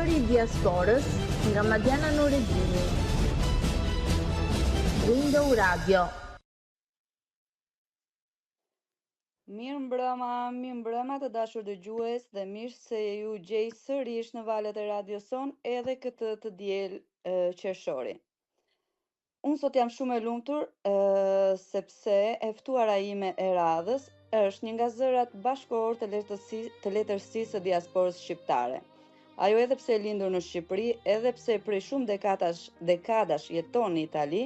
Zëri I diasporës nga Madiana Nureddini. Window Radio. Mirë mbrëma të dashur dëgjues dhe mirë se ju gjej sërish në valët e radioson edhe këtë të diel qershori. Unë sot jam shumë e lumtur sepse e ftuara ime e radhës është një nga zërat bashkëkohor të letërsisë së diasporës shqiptare. Ajo edhe pse e lindur në Shqipëri, edhe pse prej shumë dekadash jeton në Itali,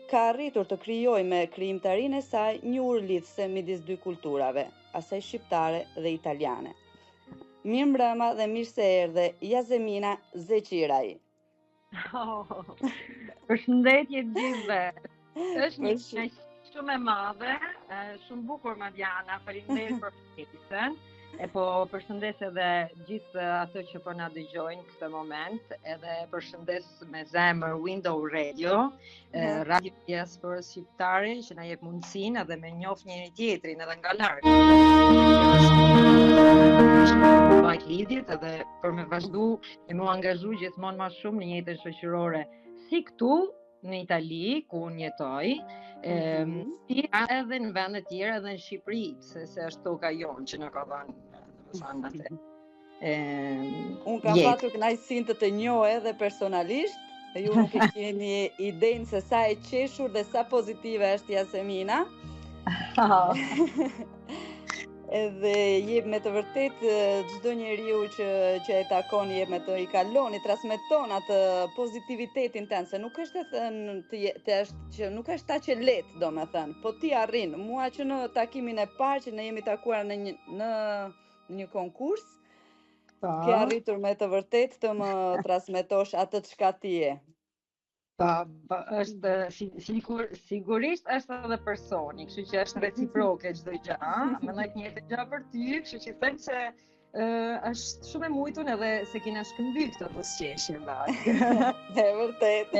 ka arritur të krijojë me krijimtarinë e saj një urlidhse midis dy kulturave, asaj shqiptare dhe italiane. Mirë mbrëma dhe mirë se erdhe Yasemina Zeqiraj. Përshëndetje gjithëve. Është një kënaqësi shumë e madhe, shumë bukur Madiana, faleminderit për ftesën. E po përshëndes edhe gjithë ato që po na dëgjojnë këtë moment, edhe përshëndes me zemër Window Radio, Radio Diasporës Shqiptare, që na jep mundësinë edhe me njoh njëri tjetrin edhe nga larg. Mbajt lidhjet edhe për me vazhdu e mu angazhu gjithmonë më shumë në jetën shoqërore, si këtu në Itali, ku unë jetoj, si edhe në vende tjera edhe në Shqipëri, se është toka jonë që në ka dhënë atë. Unë kam patur kënaqësinë të njoh edhe personalisht, ju nuk e keni idenë se sa e qeshur dhe sa pozitive është Yasemina. Edhe jep me të vërtet çdo njeriu që e takon jep me të I kalon, I transmeton atë pozitivitetin tënd, se nuk është që nuk është ta që lehtë, domethënë, po ti arrin. Mua që në takimin e parë që ne jemi takuar në një konkurs, ke arritur me të vërtet të më transmetosh atë çka ti je. Është sigurisht është edhe personi, kështu që është reciproke çdo gjë, mendoj të njëjtë gjë për ty, kështu që them se është shumë e mujtun edhe se kena shkëmby këtë pusqeshje mbaj. E vërtet.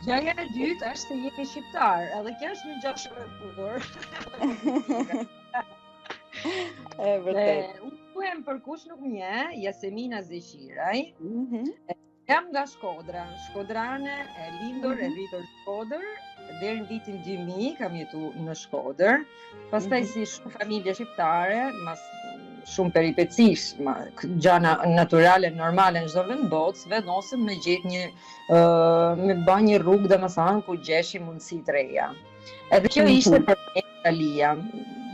Gjëja e dytë është se jemi shqiptar, edhe kjo është një gjë shumë e bukur. E vërtet. Unë jam përkush nuk më je, Yasemina Zeqiraj. Jam nga Shkodra, shkodrane, e lindur, e rritur Shkodër, deri në vitin 2000 kam jetu në Shkodër, pastaj si shumë familje shqiptare, mas shumë peripecish, gjana naturale, normale në çdo vend botë, vendosim me gjetë me bë një rrugë domethënë ku gjeshim mundësi të reja. Edhe kjo ishte për Italia.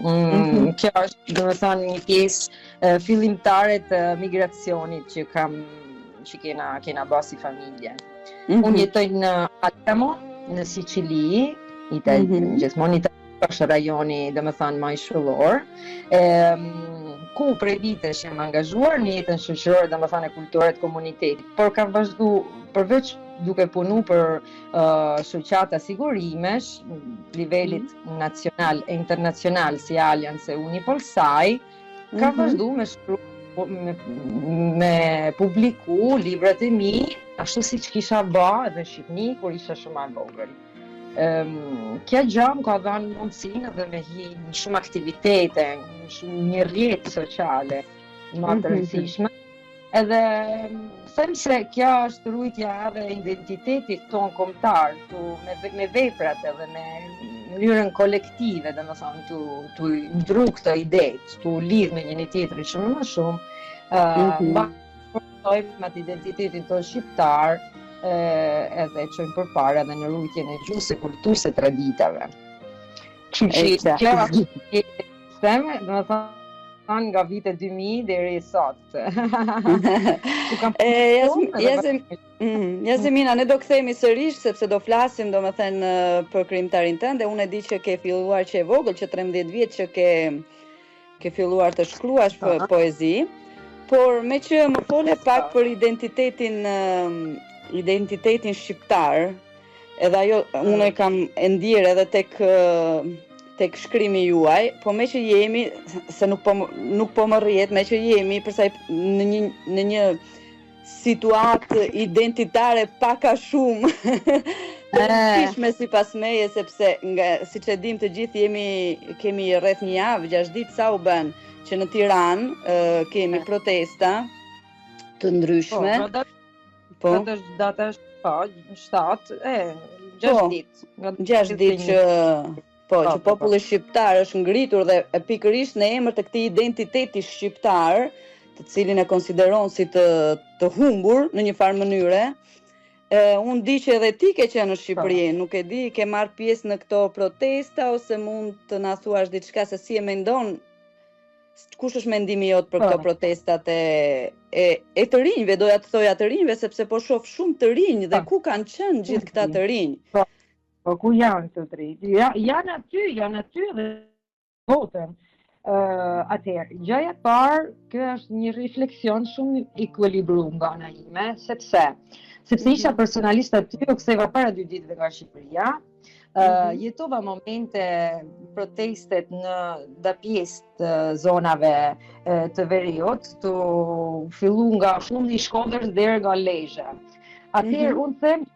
Kjo është domethënë një pjesë fillimtare të migracionit që kena bërë si familje. Unë jetoj në Alamo, në Sicili, gjithmonë Itali është rajoni, domethënë më I shëllor, ku prej vitesh jam angazhuar në jetën shoqërore, domethënë e kulturore të komunitetit, por kam vazhdu përveç duke punu për shoqata sigurimesh, nivelit nacional e internacional si Allianz e Unipolsaj, kam vazhdu me shkru me publiku librat e mi, ashtu si që kisha bë edhe në Shqipni, kur isha shumë e vogël. Kjo gjë më ka dhënë mundësinë edhe me hi në shumë aktivitete, një rrjetë sociale më të rëndësishme. Edhe them se kjo është rrujtja edhe identitetit ton kombëtar, me veprat edhe me mënyrën kolektive, domethënë tu ndru këtë ide, tu lidh me njëri tjetrin shumë më shumë, bashkëpunojmë me identitetin ton shqiptar, edhe çojmë përpara edhe në rrugën e gjuhës së kulturës së traditave. Kështu që kjo është domethënë nga vitet 2000 deri sot. Yasemina, ne do kthehemi sërish sepse do flasim domethënë për krijimtarin tënd dhe unë e di që ke filluar që e vogël, që 13 vjeç që ke filluar të shkruash poezi, por me që më fole pak për identitetin shqiptar, edhe ajo unë e kam e ndier edhe tek shkrimi juaj, po me që jemi, se nuk po më rrihet, me që jemi përsa në një situatë identitare paka shumë të rëndësishme sipas meje, sepse siç e dim të gjithë kemi rreth një javë, 6 ditë sa u bën që në Tiranë kemi protesta të ndryshme. Po, është data 7, 6 ditë. 6 ditë që populli shqiptar është ngritur dhe pikërisht në emër të këtij identiteti shqiptar, të cilin e konsideron si të humbur në një farë mënyre. Unë di që edhe ti ke qenë në Shqipëri, nuk e di, ke marrë pjesë në këto protesta ose mund të na thuash diçka se si e mendon, kush është mendimi jot për këto protestat e të rinjve, doja të thoja të rinjve, sepse po shoh shumë të rinj dhe ku kanë qenë gjithë këta të rinj? Po ku janë të rinj? Janë aty dhe votën. Atëherë, gjëja e parë, kjo është një refleksion shumë i ekuilibruar nga ana ime, sepse isha personalisht aty, u ktheva para 2 ditëve nga Shqipëria. Jetova momente protestet në pjesë të zonave të veriut, të fillu nga fundi i Shkodrës deri nga Lezhë. Atëherë unë them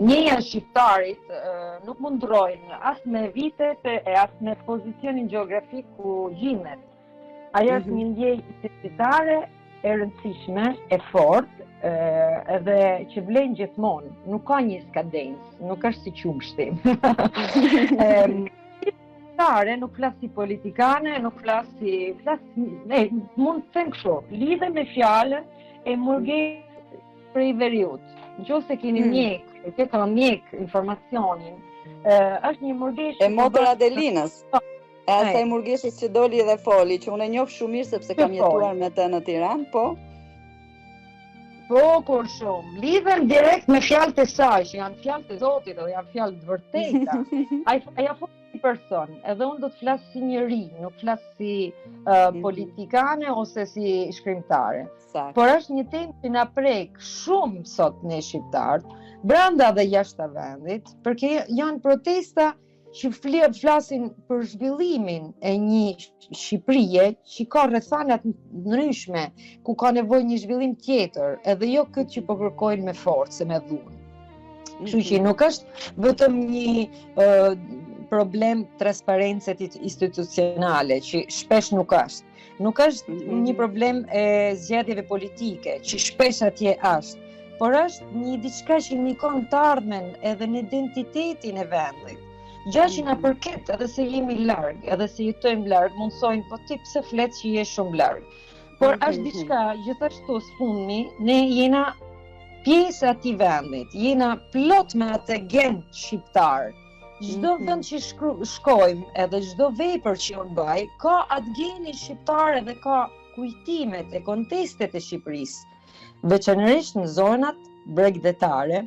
njëja shqiptarit nuk mund ndrojnë as me vitet e as me pozicionin gjeografik ku gjinet. Ajo është një ndjenjë identitare e rëndësishme, e fortë, edhe që vlen gjithmonë, nuk ka një skadencë, nuk është si qumshti. Nuk flas si politikane, nuk flas mund të them kështu, lidhe me fjalën e Murgesit prej veriut. Nëse keni mjek informacionin, është një Murgesh e motër Adelinës. E asaj Murgeshës që doli dhe foli, që unë e njoh shumë mirë sepse kam jetuar me të në Tiranë, po. Po, shumë. Lidhen direkt me fjalët e saj, që janë fjalët e Zotit dhe janë fjalë të vërteta. Aja fol si person, edhe unë do të flas si njeri, nuk flas si politikane ose si shkrimtare. Por është një temë që na prek shumë sot ne shqiptarët, brenda dhe jashtë vendit, përke janë protesta që flasin për zhvillimin e një Shqipërie që ka rrethanat ndryshme, ku ka nevojë një zhvillim tjetër, edhe jo këtë që po kërkojnë me forcë, me dhunë. Kështu që nuk është vetëm një problem transparencë institucionale, që shpesh nuk është. Nuk është një problem e zgjedhjeve politike, që shpesh atje është, por është një diçka që ndikon të ardhmen edhe në identitetin e vendit. Gjë që na përket, edhe se jemi larg, edhe se jetojmë larg, mundsojnë, po ti pse flet që je shumë larg. Por është diçka gjithashtu sfundmi, ne jena pjesë atij vendit, jena plot me atë gen shqiptar. Çdo vend që shkojmë, edhe çdo vepër që unë bëj, ka atë genin shqiptar edhe ka kujtimet e kontestet e Shqipërisë. Veçanërisht në zonat bregdetare,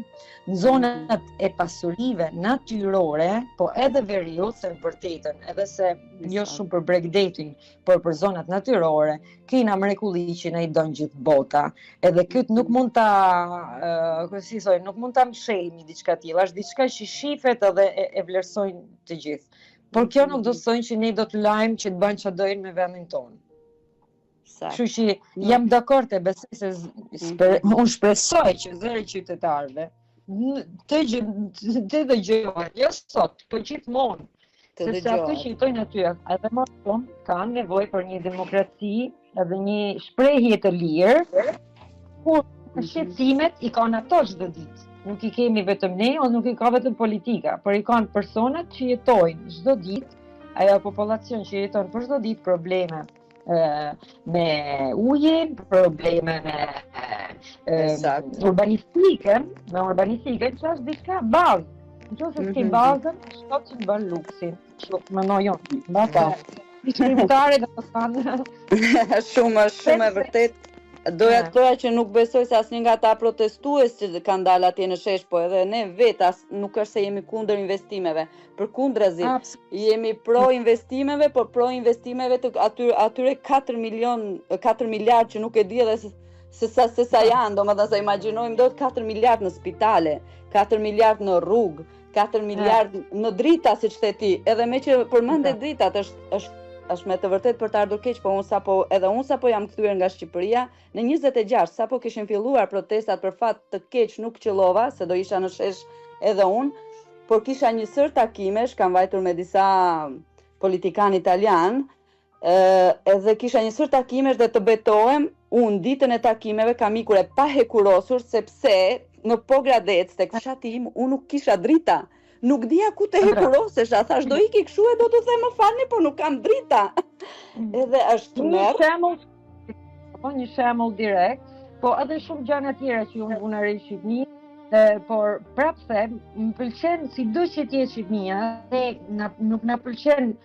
në zonat e pasurive natyrore, po edhe veriut, se në vërtetën, edhe se jo shumë për bregdetin, por për zonat natyrore, kena mrekulli që ne i don gjithë bota, edhe këtë nuk mund nuk mund ta mshejmë diçka tillë, është diçka që shifet edhe e vlerësojnë të gjithë. Por kjo nuk do të thonë që ne do të lajmë që të bëjnë çfarë dojnë me vendin tonë. Kështu që jam dakord e besoj se unë shpresoj që zëri qytetarëve të dëgjohen, jo sot, po gjithmonë. Sepse ato që jetojnë aty, edhe më shumë kanë nevojë për një demokraci edhe një shprehje të lirë, ku shqetësimet i kanë ato çdo ditë. Nuk i kemi vetëm ne, ose nuk i ka vetëm politika, por i kanë personat që jetojnë çdo ditë, ajo populacion që jeton për çdo ditë probleme me ujin, probleme me urbanistike, që është diçka bazë. Nëse s'ke bazën, shto që të bën luksin. Më nojon. Shqiptare dhe të thanë. Shumë e vërtet. Doja të thoja që nuk besoj se asnjë nga ata protestues që kanë dalë atje në shesh, po edhe ne vetë nuk është se jemi kundër investimeve. Përkundrazi, jemi pro investimeve, por pro investimeve të atyre 4 miliard që nuk e di edhe se sa janë, domethënë se imagjinojmë dot 4 miliard në spitale, 4 miliard në rrugë, 4 miliard në drita, siç the ti. Edhe me që përmendë dritat është me të vërtet për të ardhur keq, po unë sapo jam kthyer nga Shqipëria, në 26 sapo kishin filluar protestat, për fat të keq nuk qellova, se do isha në shesh edhe unë, por kisha një sër takimesh, kam vajtur me disa politikan italian, Edhe kisha një sër takimesh dhe të betohem, unë ditën e takimeve kam ikur e pa hekurosur, sepse në Pogradec, tek fshati im, unë nuk kisha drita. Nuk dija ku të hekurosesha, thash do iki kështu e do të them më falni, por nuk kam drita. Edhe është një shembull direkt, po edhe shumë gjëra tjera që unë vunare në Shqipëni, por prapë them, më pëlqen sido që të jetë Shqipënia, nuk na pëlqen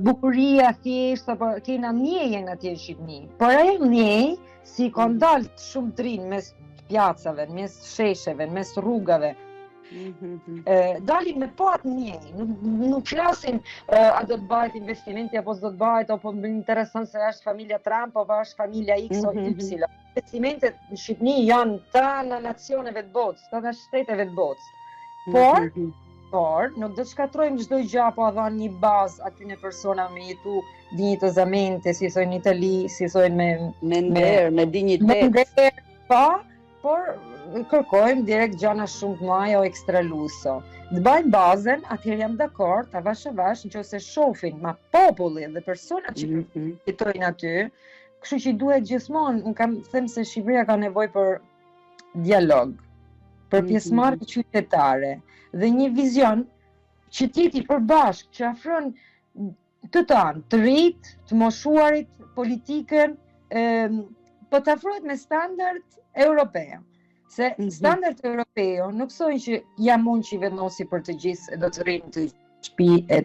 bukuria thjesht, apo kena ndjenjën atje në Shqipëni. Por ajo ndjenjë si ka dalë shumë drinë mes pjacave, mes shesheve, mes rrugave. Dalin me pat njëj, nuk flasin a do të bëhet investimenti apo s'do të bëhet, apo më intereson se është familja Trump apo është familja X o Y. Investimentet në Shqipëni janë të në nacioneve të botës, të në shteteve të botës. Por nuk do të shkatrojmë çdo gjë apo dhënë një bazë aty në persona me jetu dinjitosamente, si thojnë në Itali, si thojnë me nder, me dinjitet. Por kërkojmë direkt gjana shumë të mëdha o ekstra luso. Të bëjmë bazën, atëherë jam dakord, avash nëse shohin ma populli dhe personat që jetojnë aty, kështu që duhet gjithmonë, unë kam them se Shqipëria ka nevojë për dialog, për pjesëmarrje qytetare dhe një vizion që t'jeti përbashkë, që afron të tanë, të rit, të moshuarit, politikën, po të afrohet me standard europeo. Se standard europeo nuk thojnë që jam unë që i vendosi për të gjithë e do të rrinë të shtëpi e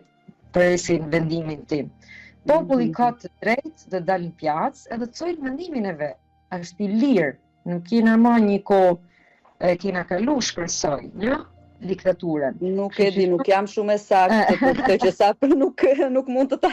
presin vendimin tim. Populli ka të drejtë të dalë në pjacë edhe të thojnë vendimin e vet. Është i lirë, nuk kena ma një kohë kena kalu shpresoj, në diktaturën. Nuk e di, nuk jam shumë e saktë për këtë që sapër nuk mund të ta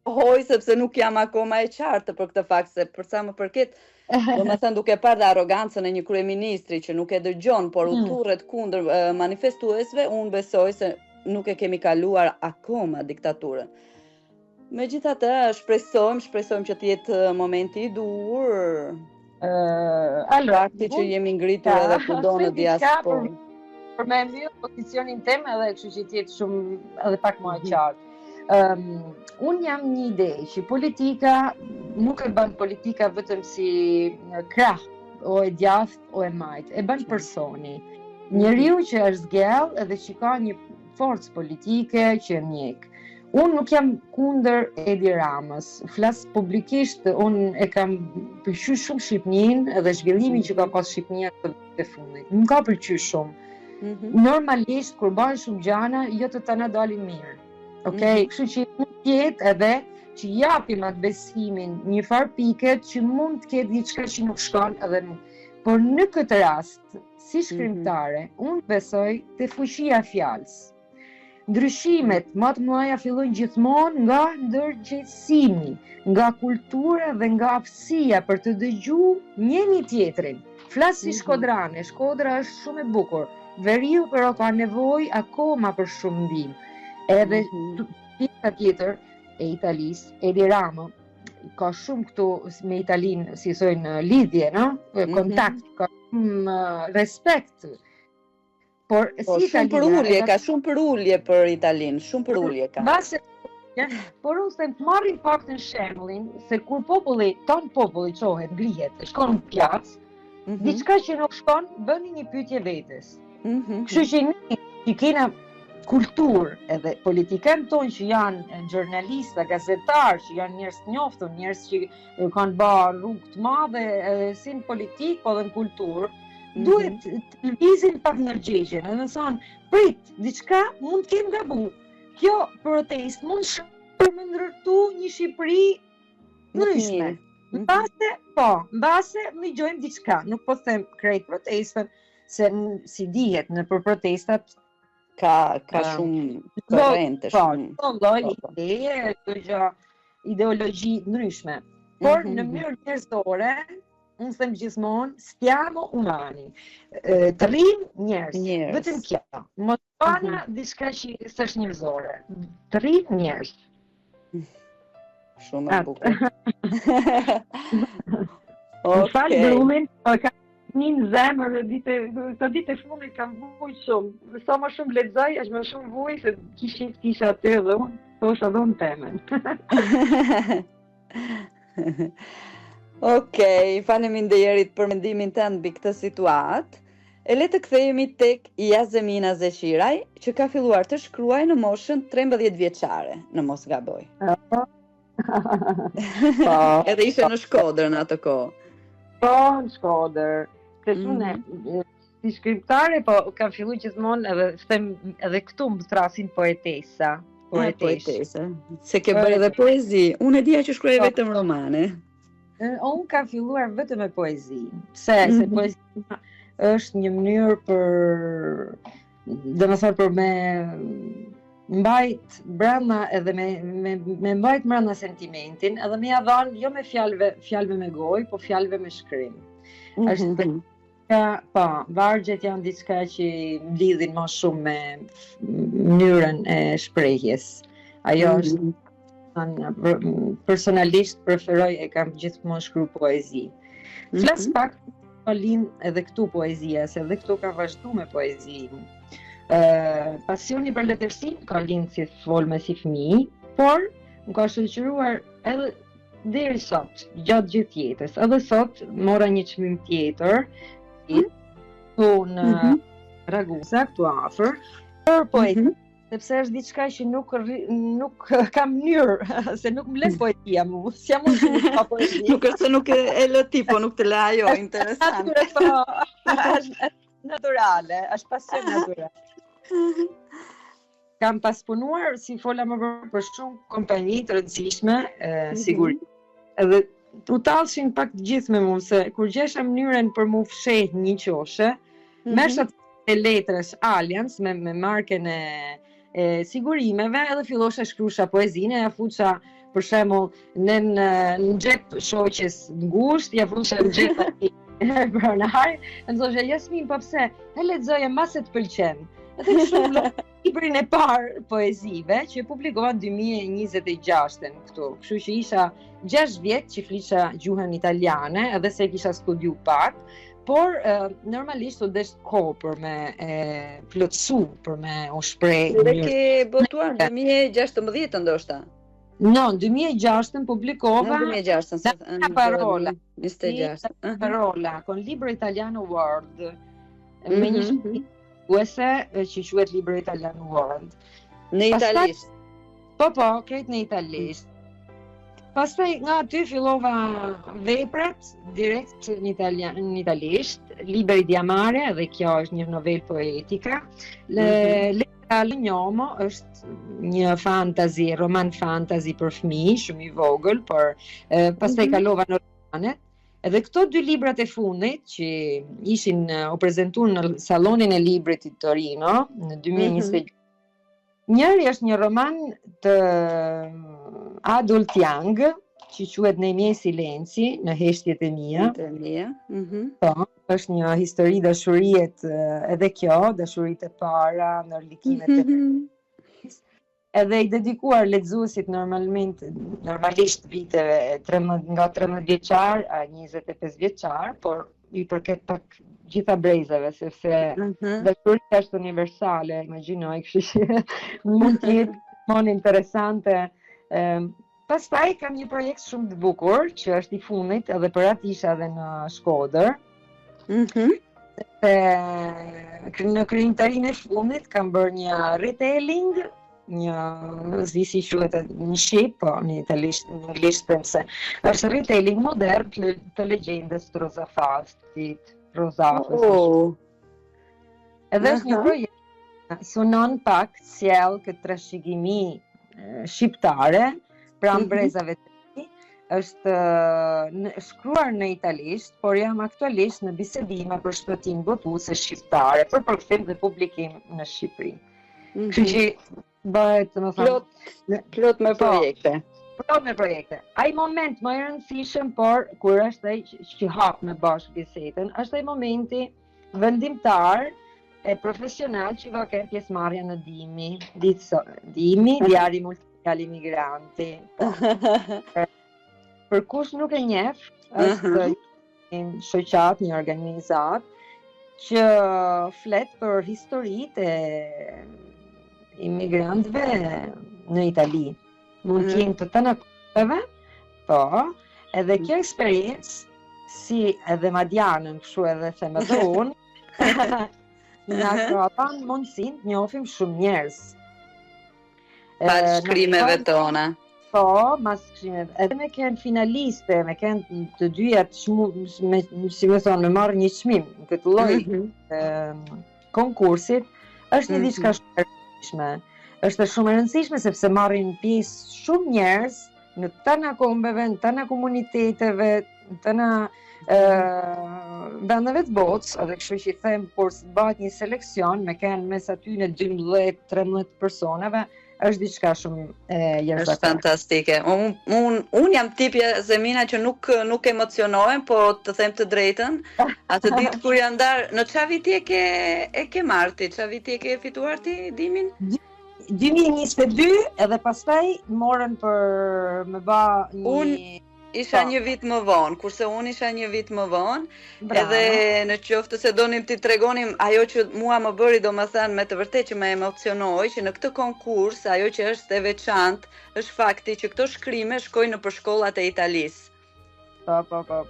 hoj sepse nuk jam akoma e qartë për këtë fakt, se për sa më përket do me thënë duke parë dhe arogancën e një kryeministri që nuk e dëgjon, por u turret kundër manifestuesve, unë besoj se nuk e kemi kaluar akoma diktaturën. Megjithatë, shpresojmë që të jetë momenti i dur. Fakti që jemi ngritur edhe kudo në diasporë. Për me mbyll pozicionin tim edhe kështu që të jetë shumë edhe pak më e qartë. Unë jam një ide që politika nuk e bën politika vetëm si krah, o e djathtë o e majt, e bën personi. Njeriu që është zgjellë edhe që ka një forcë politike që njek. Unë nuk jam kundër Edi Ramës, flas publikisht, unë e kam pëlqyer shumë Shqipërinë edhe zhvillimin që ka pas Shqipëria këtë vit e fundit. Më ka pëlqyer shumë. Normalisht kur bëhen shumë gjana, jo të tana dalin mirë. Okej, kështu që mund të jetë edhe që japim atë besimin një farë piket që mund të ketë diçka që nuk shkon edhe nuk. Por në këtë rast, si shkrimtare, unë besoj te fuqia e fjalës. Ndryshimet më të mëdha fillojnë gjithmonë nga ndërgjegjësimi, nga kultura dhe nga aftësia për të dëgjuar njëri tjetrin. Flas si shkodrane, Shkodra është shumë e bukur. Veriu però ka nevojë akoma për shumë ndihmë. Edhe pjesa tjetër e Italisë, Edi Rama, ka shumë këtu me Italinë, si thojnë lidhje, no? Kontakt, ka shumë respekt. Por si shumë për ullje, ka shumë për ullje për Italinë, shumë për ullje ka. Por unë se të marrin faktën shembullin, se kur ton populli çohet, ngrihet, shkon në pjacë, diçka që nuk shkon, bëni një pyetje vetes. Kështu që ne që kena kulturë edhe politikanë tonë që janë jurnalista, gazetarë, që janë njerëz të njohur, njerëz që kanë bërë rrugë të madhe si në politikë, po edhe në kulturë, duhet të lëvizin pak ndërgjegjen, edhe thonë, prit, diçka mund të kemë gabu. Kjo protestë mund të më ndërtu një Shqipëri ndryshme. Mbase më gjojmë diçka, nuk po them krejt protestën, se si dihet në për protestat ka shumë korrente, shumë ideologji ndryshme. Por në mënyrë njerëzore, unë them gjithmonë, stiamo umani. Të rrim njerëz, vetëm kjo. Mos bana diçka që s'është njerëzore. Të rrim njerëz. Shumë e bukur. Më falë grumin, një në zemër dhe të ditë e fundit kam vujt shumë. Sa më shumë lexoj, është më shumë vujt se kisha aty dhe unë. thosha dhon temen. Okej, faleminderit për mendimin tënd mbi këtë situatë. E le të kthehemi tek Jazemina Zeqiraj, që ka filluar të shkruaj në moshën 13 vjeçare, në mos gaboj. Edhe ishte në Shkodër në atë kohë. Po, në Shkodër. Unë si shkriptare, po kam filluar gjithmonë edhe këtu më thrasin poetesa. Poetese. Se ke bërë edhe poezi. Unë e dija që shkruaj vetëm romane. Unë kam filluar vetëm me poezi. Se poezia është një mënyrë për me mbajt brenda edhe me mbajt brenda sentimentin, edhe me ja dhënë jo me fjalëve me gojë, po fjalëve me shkrim. Është po, vargjet janë diçka që mlidhin më shumë me mënyrën e shprehjes. Ajo është personalisht preferoj e kam gjithmonë shkruar poezi. Flas pak ka lind edhe këtu poezia, se edhe këtu ka vazhdu me poezi. Pasioni për letërsinë ka lind si folme si fëmijë, por më ka shoqëruar edhe deri sot, gjatë gjithë jetës. Edhe sot mora një çmim tjetër këtu në Ragusa, këtu afër, për poezi. Sepse është diçka që nuk kam mënyrë, se nuk më lë poezia mu, s'jam mund të pa poezi. Nuk është se nuk e lë ti, po nuk të lë ajo, interesant. Është naturale, është pasion naturale. Kam pas punuar, si fola më për shumë kompani të rëndësishme, sigurisht. Edhe u tallshin pak të gjithë me mua, se kur gjesha mënyrën për mu fsheh një qoshe, meshat e letrës Allianz me markën e sigurimeve, edhe fillosha shkrusha poezinë, ja fuça për shembull në xhep shoqes ngushtë, ja fuça në xhep pronar, thosha Jasmin, po pse? E lexoje mbase të pëlqen. Edhe kështu librin e parë poezive që publikova në 2026 këtu. Kështu që isha 6 vjet që flisha gjuhën italiane, edhe se kisha studiu pak. Por normalisht u desh kohë për me plotësu, për me u shpreh. Dhe ke botuar në 2016 ndoshta? No, në 2006 publikova në 2006 parola. 26. Parola con libro italiano Word. Me një shkruese që quhet libro italiano Word. Në italisht. Po, krejt në italisht. Pastaj nga aty fillova veprat direkt në italisht, Liberi di amare, dhe kjo është një novel poetika. Lettera all'uomo është një fantasy, roman fantasy për fëmijë, shumë i vogël, por pastaj kalova në romanet. Edhe këto dy librat e fundit që ishin u prezantuar në Sallonin e Librit të Torino në 2020. Njëri është një roman të Adolf Young, që quhet Nei miei silenzi, në heshtjet e mia. Po, është një histori dashurie edhe kjo, dashuritë e para, ndërlikimet e parë. Edhe i dedikuar lexuesit normalisht viteve nga 13 vjeçar a 25 vjeçar, por i përket pak gjitha brezave, sepse dashuria është universale, imagjinoj, kështu që mund të jetë mon interesante. Pastaj kam një projekt shumë të bukur, që është i fundit, edhe për atë isha edhe në Shkodër. Në krijimtarinë e fundit kam bërë një retelling, si quhet në shqip, po në italisht, në anglisht se është retelling modern të legjendës të Rozafastit. Edhe është një projekt, sunon pak sjell këtë trashëgimi shqiptare, pra brezave të tij, është shkruar në italisht, por jam aktualisht në bisedime për shpëtim botuese shqiptare, për përkthim dhe publikim në Shqipëri. Kështu që bëhet, domethënë, plot me projekte. Plot me projekte. Ai moment më i rëndësishëm, por kur është ai që hap me bashkë bisedën, është ai momenti vendimtar e profesional që ka ketë pjesëmarrje në Dimi, Diari Multimedial i Migranti. Për kush nuk e njeh, është një shoqat, një organizat që flet për historitë e imigrantëve në Itali. Mund të jenë të tëna kohëve, po, edhe kjo eksperiencë, si edhe Madianën, kështu edhe them edhe unë, na ka dhënë mundësinë të njohim shumë njerëz. Pas shkrimeve tona. Po, mas shkrimeve. Edhe me kënë finaliste, me kënë të dyja si më thonë, me marrë një çmim në këtë lloj konkursit, është një diçka shumë e rëndësishme. Është shumë e rëndësishme sepse marrin pjesë shumë njerëz në tëna kombeve, në tëna komuniteteve, në tëna vendeve të botës, edhe kështu që i them, kur bëhet një seleksion, me kënë mes aty në 12-13 personave, është diçka shumë jashtëzakonshme. Është fantastike. Unë jam tipja Zemina që nuk emocionohem, po të them të drejtën. Atë ditë kur jam ndarë, në çfarë viti e ke marrë ti? Çfarë viti e ke fituar ti dimin? 2022 edhe pastaj morën për me ba një... Unë isha një vit më vonë, kurse unë isha një vit më vonë, edhe në qoftë se donim t'i tregonim ajo që mua më bëri domethënë me të vërtetë që më emocionoi, që në këtë konkurs ajo që është e veçantë është fakti që këto shkrime shkojnë në shkollat e Italisë. Po.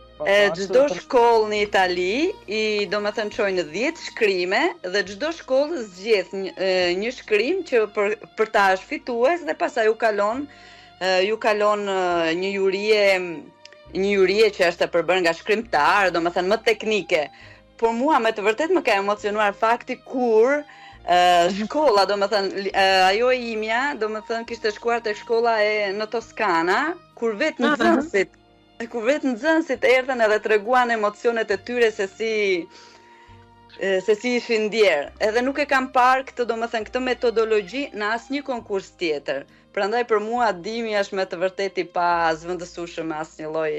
Çdo shkollë në Itali domethënë çojnë 10 shkrime dhe çdo shkollë zgjedh një shkrim që për ta është fitues dhe pastaj ju kalon një jurie që është e përbërë nga shkrimtar, domethënë më teknike. Por mua me të vërtet më ka emocionuar fakti kur shkolla, domethënë ajo e imja, domethënë kishte shkuar tek shkolla në Toskana, kur vetë nxënësit erdhën edhe treguan emocionet e tyre se si ishin ndjerë. Edhe nuk e kam parë këtë metodologji në asnjë konkurs tjetër. Prandaj për mua dimi është me të vërtetë i pazvendësueshëm me asnjë lloj,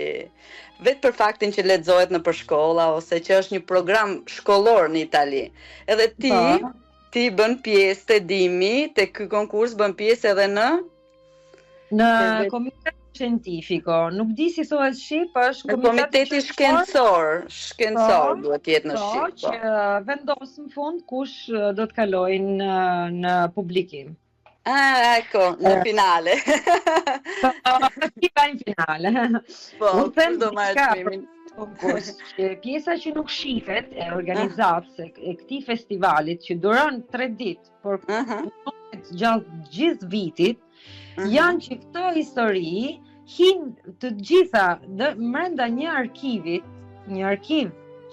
vetë për faktin që lexohet në përshkolla ose që është një program shkollor në Itali. Edhe ti bën pjesë te dimi, te ky konkurs bën pjesë edhe në komitet scientifico. Nuk di si thuhet shqip, është komiteti shkencor duhet jetë në shqip. Po, që vendos në fund kush do të kalojnë në publikim. Ecco, në finale. Në finale. Po, do marrë çmimin. Pjesa që nuk shifet e organizatës e këtij festivalit që duron 3 ditë, por gjatë gjithë vitit, janë që këto histori hinë të gjitha brenda një arkiv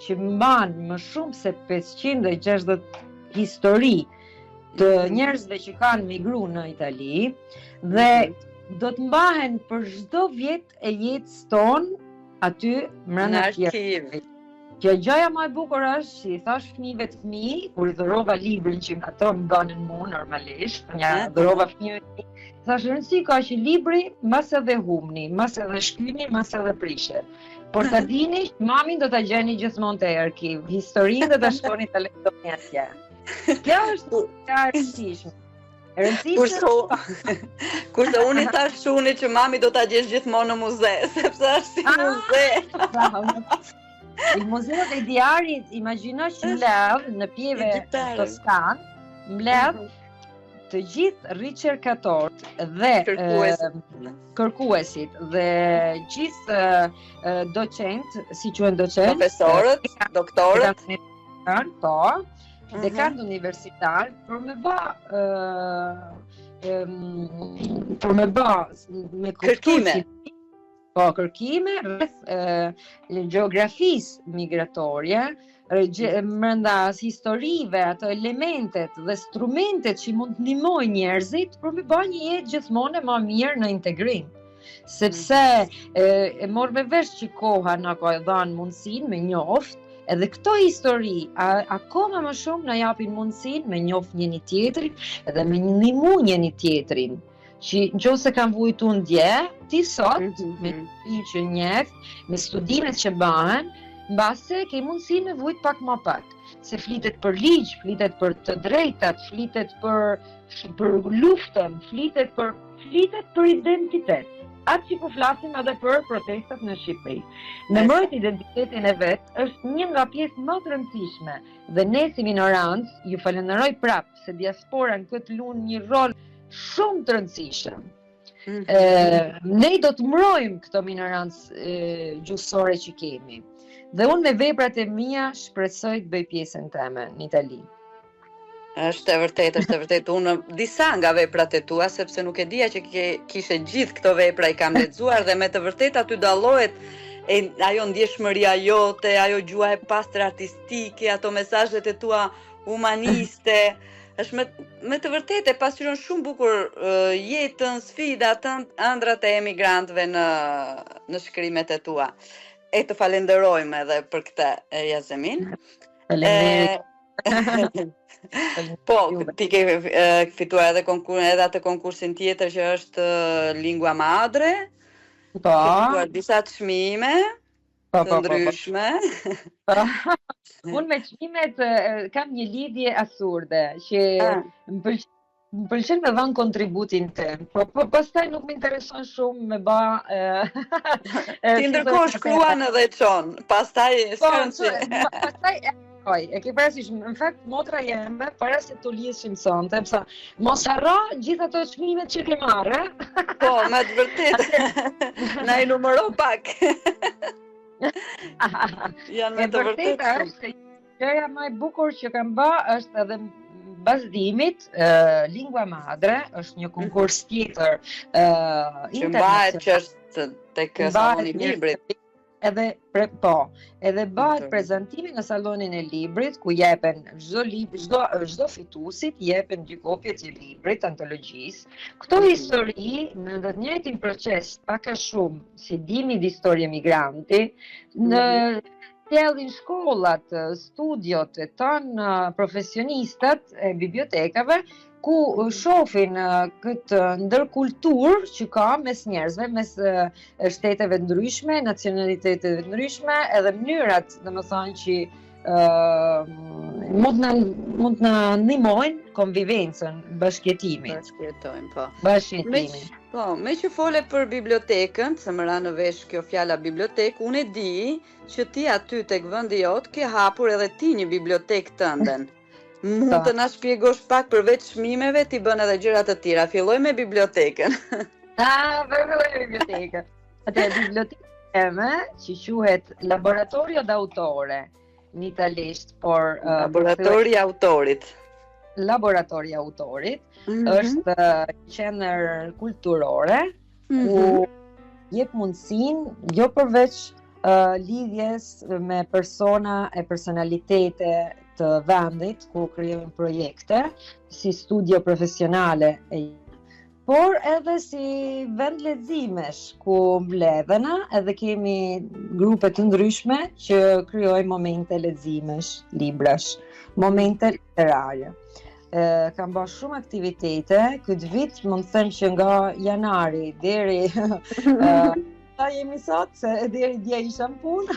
që mban më shumë se 560 histori të njerëzve që kanë migruar në Itali dhe do të mbahen për çdo vit e jetës tonë aty brenda arkivit. Kjo gjëja më e bukur është që i thash fëmijëve të mi, kur i dhurova librin që ato më dhanin mua normalisht, dhurova fëmijëve, thash rëndësi ka që libri mas edhe humni, mas edhe shkryni, mas edhe prishe. Por ta dini, mamin do ta gjeni gjithmonë te arkiv, historinë do ta shkoni ta lexoni atje. Kjo është e rëndësishme. Kurse unë i thash shunit që mami do ta gjesh gjithmonë në muze, sepse është si muze. Il Museo dei Diari, imagjino që mbledh në pieve Toskan, mbledh të gjithë ricerkatorët dhe kërkuesit dhe gjithë docent, si quhen docent, profesorët, doktorët, po, dekan universitar për me bë me kërkime. Po, kërkime rreth gjeografisë migratorie, brenda historive, ato elementet dhe instrumentet që mund të ndihmojnë njerëzit për me bërë një jetë gjithmonë më mirë në integrim. Sepse e morë vesh që koha na ka dhënë mundësinë me njoft, edhe këto histori akoma më shumë na japin mundësinë me njoft njëri tjetrin edhe me ndihmu njëri tjetrin. Që nëse kam vujtu ndje, ti sot, me që njeh, me studimet që bëhen, mbase ke mundësinë me vujt pak më pak. Se flitet për ligj, flitet për të drejtat, flitet për luftën, flitet për identitet. Atë që po flasim edhe për protestat në Shqipëri. Me mbrojt identitetin e vet është një nga pjesë më të rëndësishme dhe ne si minorancë ju falenderoj prapë se diaspora në këtë lun një rol shumë të rëndësishëm. Ne do të mbrojmë këto minorancë gjuhësore që kemi. Dhe unë me veprat e mia shpresoj të bëj pjesën time në Itali. Është e vërtet. Unë disa nga veprat e tua, sepse nuk e dija që kishe gjithë këto vepra i kam lexuar dhe me të vërtet aty dallohet ajo ndjeshmëria jote, ajo gjua e pastër artistike, ato mesazhet e tua humaniste. Është me të vërtet e pasqyron shumë bukur jetën, sfidat, ëndrat e emigrantëve në shkrimet e tua. E të falenderojmë edhe për këtë, Yasemin. Po, ti ke fituar edhe atë konkursin tjetër që është Lingua Madre. Po. Ke fituar disa çmime të ndryshme. Unë me çmimet kam një lidhje asurde që më pëlqen me dhënë kontributin tim, po pastaj nuk më intereson shumë me ba ti ndërkohë shkruan edhe çon, pastaj pastaj e ke parasysh, në fakt motra jeme para se të lidhshim sonte, pse mos harro gjithë ato çmimet që ke marrë. Po, me të vërtetë. Na i numëro pak. Janë me të vërtetë. Gjëja më e bukur që kam bë është edhe bazdimit, Lingua Madre, është një konkurs tjetër që mbahet që është tek saloni i librit. Edhe bëhet prezantimi në salonin e librit, ku jepen çdo fituesit jepen 2 kopje të librit antologjisë. Këto histori në të njëjtin proces, pak a shumë, si dimi di historie migranti, në sjellin shkollat, studiot e tanë profesionistat e bibliotekave, ku shohin këtë ndërkulturë që ka mes njerëzve, mes shteteve ndryshme, nacionaliteteve ndryshme, edhe mënyrat, domethënë që mund na ndihmojnë konvivencën, bashkëjetimin. Bashkëjetojmë, po. Bashkëjetimin. Po, me që fole për bibliotekën, se më ra në vesh kjo fjala bibliotekë, unë e di që ti aty tek vendi jot ke hapur edhe ti një bibliotekë tënden. Mund të na shpjegosh pak përveç çmimeve, ti bën edhe gjëra të tjera. Filloj me bibliotekën. Filloj me bibliotekën. Atë biblioteka eme që quhet Laboratorio d'autore në italisht, por Laboratori i autorit. Laboratori i autorit është qendër kulturore ku jep mundësinë jo përveç lidhjes me persona e personalitete të vendit ku krijojnë projekte si studio profesionale, por edhe si vend leximesh ku mbledhena edhe kemi grupe të ndryshme që krijojnë momente leximesh, librash, momente literare. Kam bërë shumë aktivitete, këtë vit mund të them që nga janari deri ta jemi sot, se deri dje isha në punë.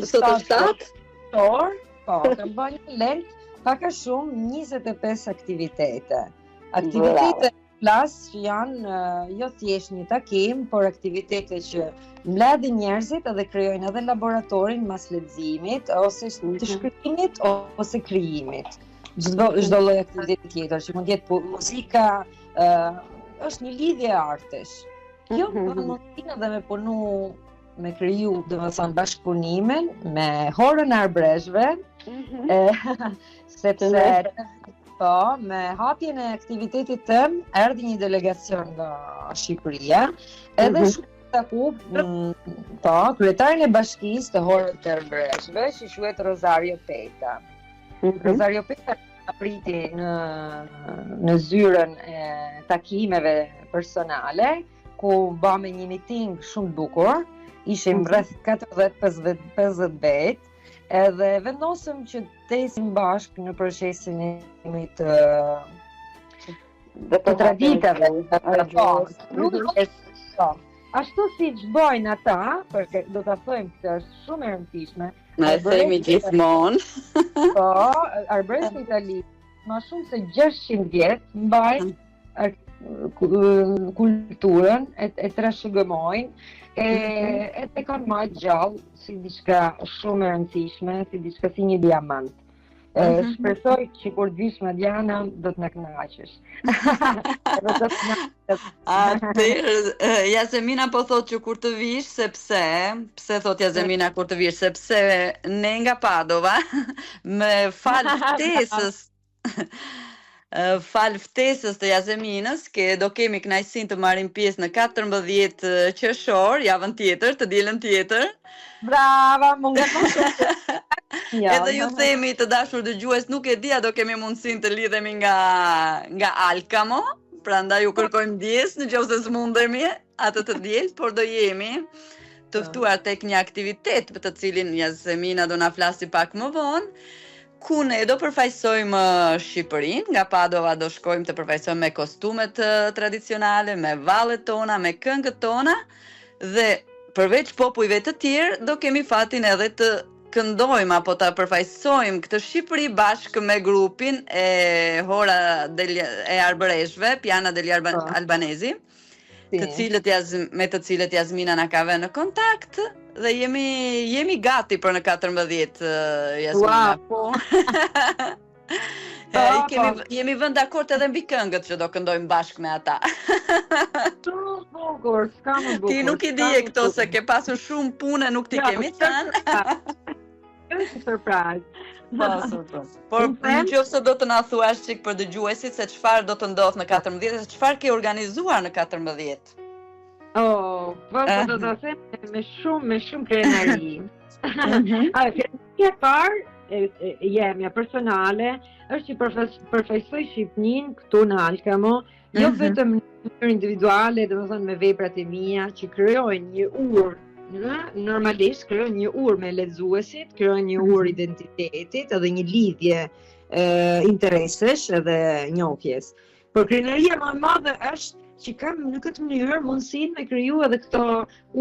Sot është 7? Po, kam bërë një lent, pak a shumë 25 aktivitete. Aktivitete plas që janë jo thjesht një takim, por aktivitete që mbledhin njerëzit edhe krijojnë edhe laboratorin mas leximit, ose të shkrimit, ose krijimit. Çdo lloj aktiviteti tjetër, që mund jetë muzika, është një lidhje artesh. Kjo më mundin edhe me punu, me kriju, domethënë bashkëpunimin me horën e arbreshve, sepse po, me hapjen e aktivitetit tëm erdhi një delegacion nga Shqipëria, edhe taku kryetarin e bashkisë të horës të arbreshve, që quhet Rosario Peta. Rosario Peta apriti në zyrën e takimeve personale, ku bëme një miting shumë bukur. Ishim rreth 40-50 vet, edhe vendosëm që të ecim bashkë në procesin e të traditave. Ashtu si që bëjnë ata, përke do të thojmë këtë është shumë e rëndësishme. Na e themi gjithmonë. Po, Arbres në Itali, ma shumë se 600 vjetë mbajnë kulturën, e trashëgëmojnë, e kanë marrë gjallë si diçka shumë e rëndësishme, si diçka si një diamant. Shpresoj që kur të vish Madiana do të na kënaqësh. Atëherë, Jasmina po thot që kur të vish, pse thot Jasmina kur të vish, sepse ne nga Padova, me fal ftesës të Jasminës, që do kemi kënaqësinë të marrim pjesë në 14 qershor, javën tjetër, të dielën tjetër. Brava, më nga Edhe ju themi të dashur dëgjues, nuk e dia do kemi mundësinë të lidhemi nga Alkamo, prandaj ju kërkojmë ndjes nëse s'mundemi atë të diel, por do jemi të ftuar tek një aktivitet për të cilin Jasmina do na flasi pak më vonë, ku ne do përfaqësojmë Shqipërinë, nga Padova do shkojmë të përfaqësojmë me kostumet tradicionale, me vallet tona, me këngët tona dhe përveç popujve të tjerë do kemi fatin edhe të këndojmë apo ta përfaqësojmë këtë Shqipëri bashkë me grupin e Hora e Arbreshve, Piana degli Albanesi, me të cilët Jasmina na ka vënë në kontakt dhe jemi gati për në 14 Jasmina. Po. Jemi vënë dakord edhe mbi këngët që do këndojmë bashkë me ata. Ti nuk i dije këto se ke pasur shumë punë, nuk ti kemi thënë. Është surprise. Por nëse do të na thuash çik për dëgjuesit se çfarë do të ndodh në 14, se çfarë ke organizuar në 14? Po do të them me shumë krenari. Krenari e parë jemja personale është që përfaqësoj Shqipërinë këtu në Alkamo, jo vetëm në mënyrë individuale, domethënë me veprat e mia që krijojnë një urë. Normalisht krijojnë një urë me lexuesit, krijojnë një urë identitetit edhe një lidhje interesesh edhe njohjes. Por krenaria më e madhe është që kam në këtë mënyrë mundësinë me kriju edhe këto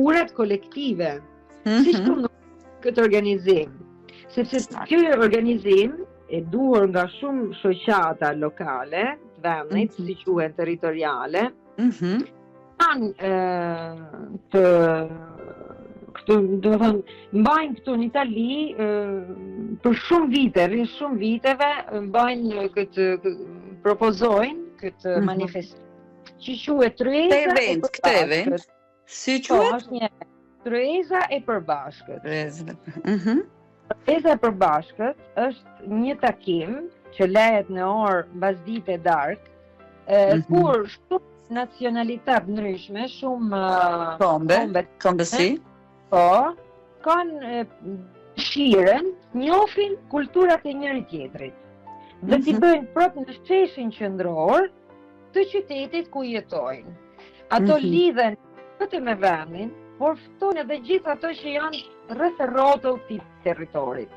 uret kolektive. Siç në këtë organizim. Sepse ky organizim e duhur nga shumë shoqata lokale, vendit, si quhen territoriale, kanë të do të thënë, mbajnë këtu në Itali për shumë vite, rreth shumë viteve, mbajnë propozojnë këtë manifestim. Që quhet Tryeza Si quhet? Është një Tryeza e përbashkët. Tryeza e përbashkët është një takim që lehet në orë mbasdite darkë, kur shumë nacionalitet ndryshme, shumë kombësi, kanë dëshirën, njohin kulturat e njëri tjetrit. Dhe t'i bëjnë prapë në sheshin qendror të qytetit ku jetojnë. Ato lidhen vetëm me vendin, por ftojnë edhe gjithë ato që janë rreth rrotull të territorit.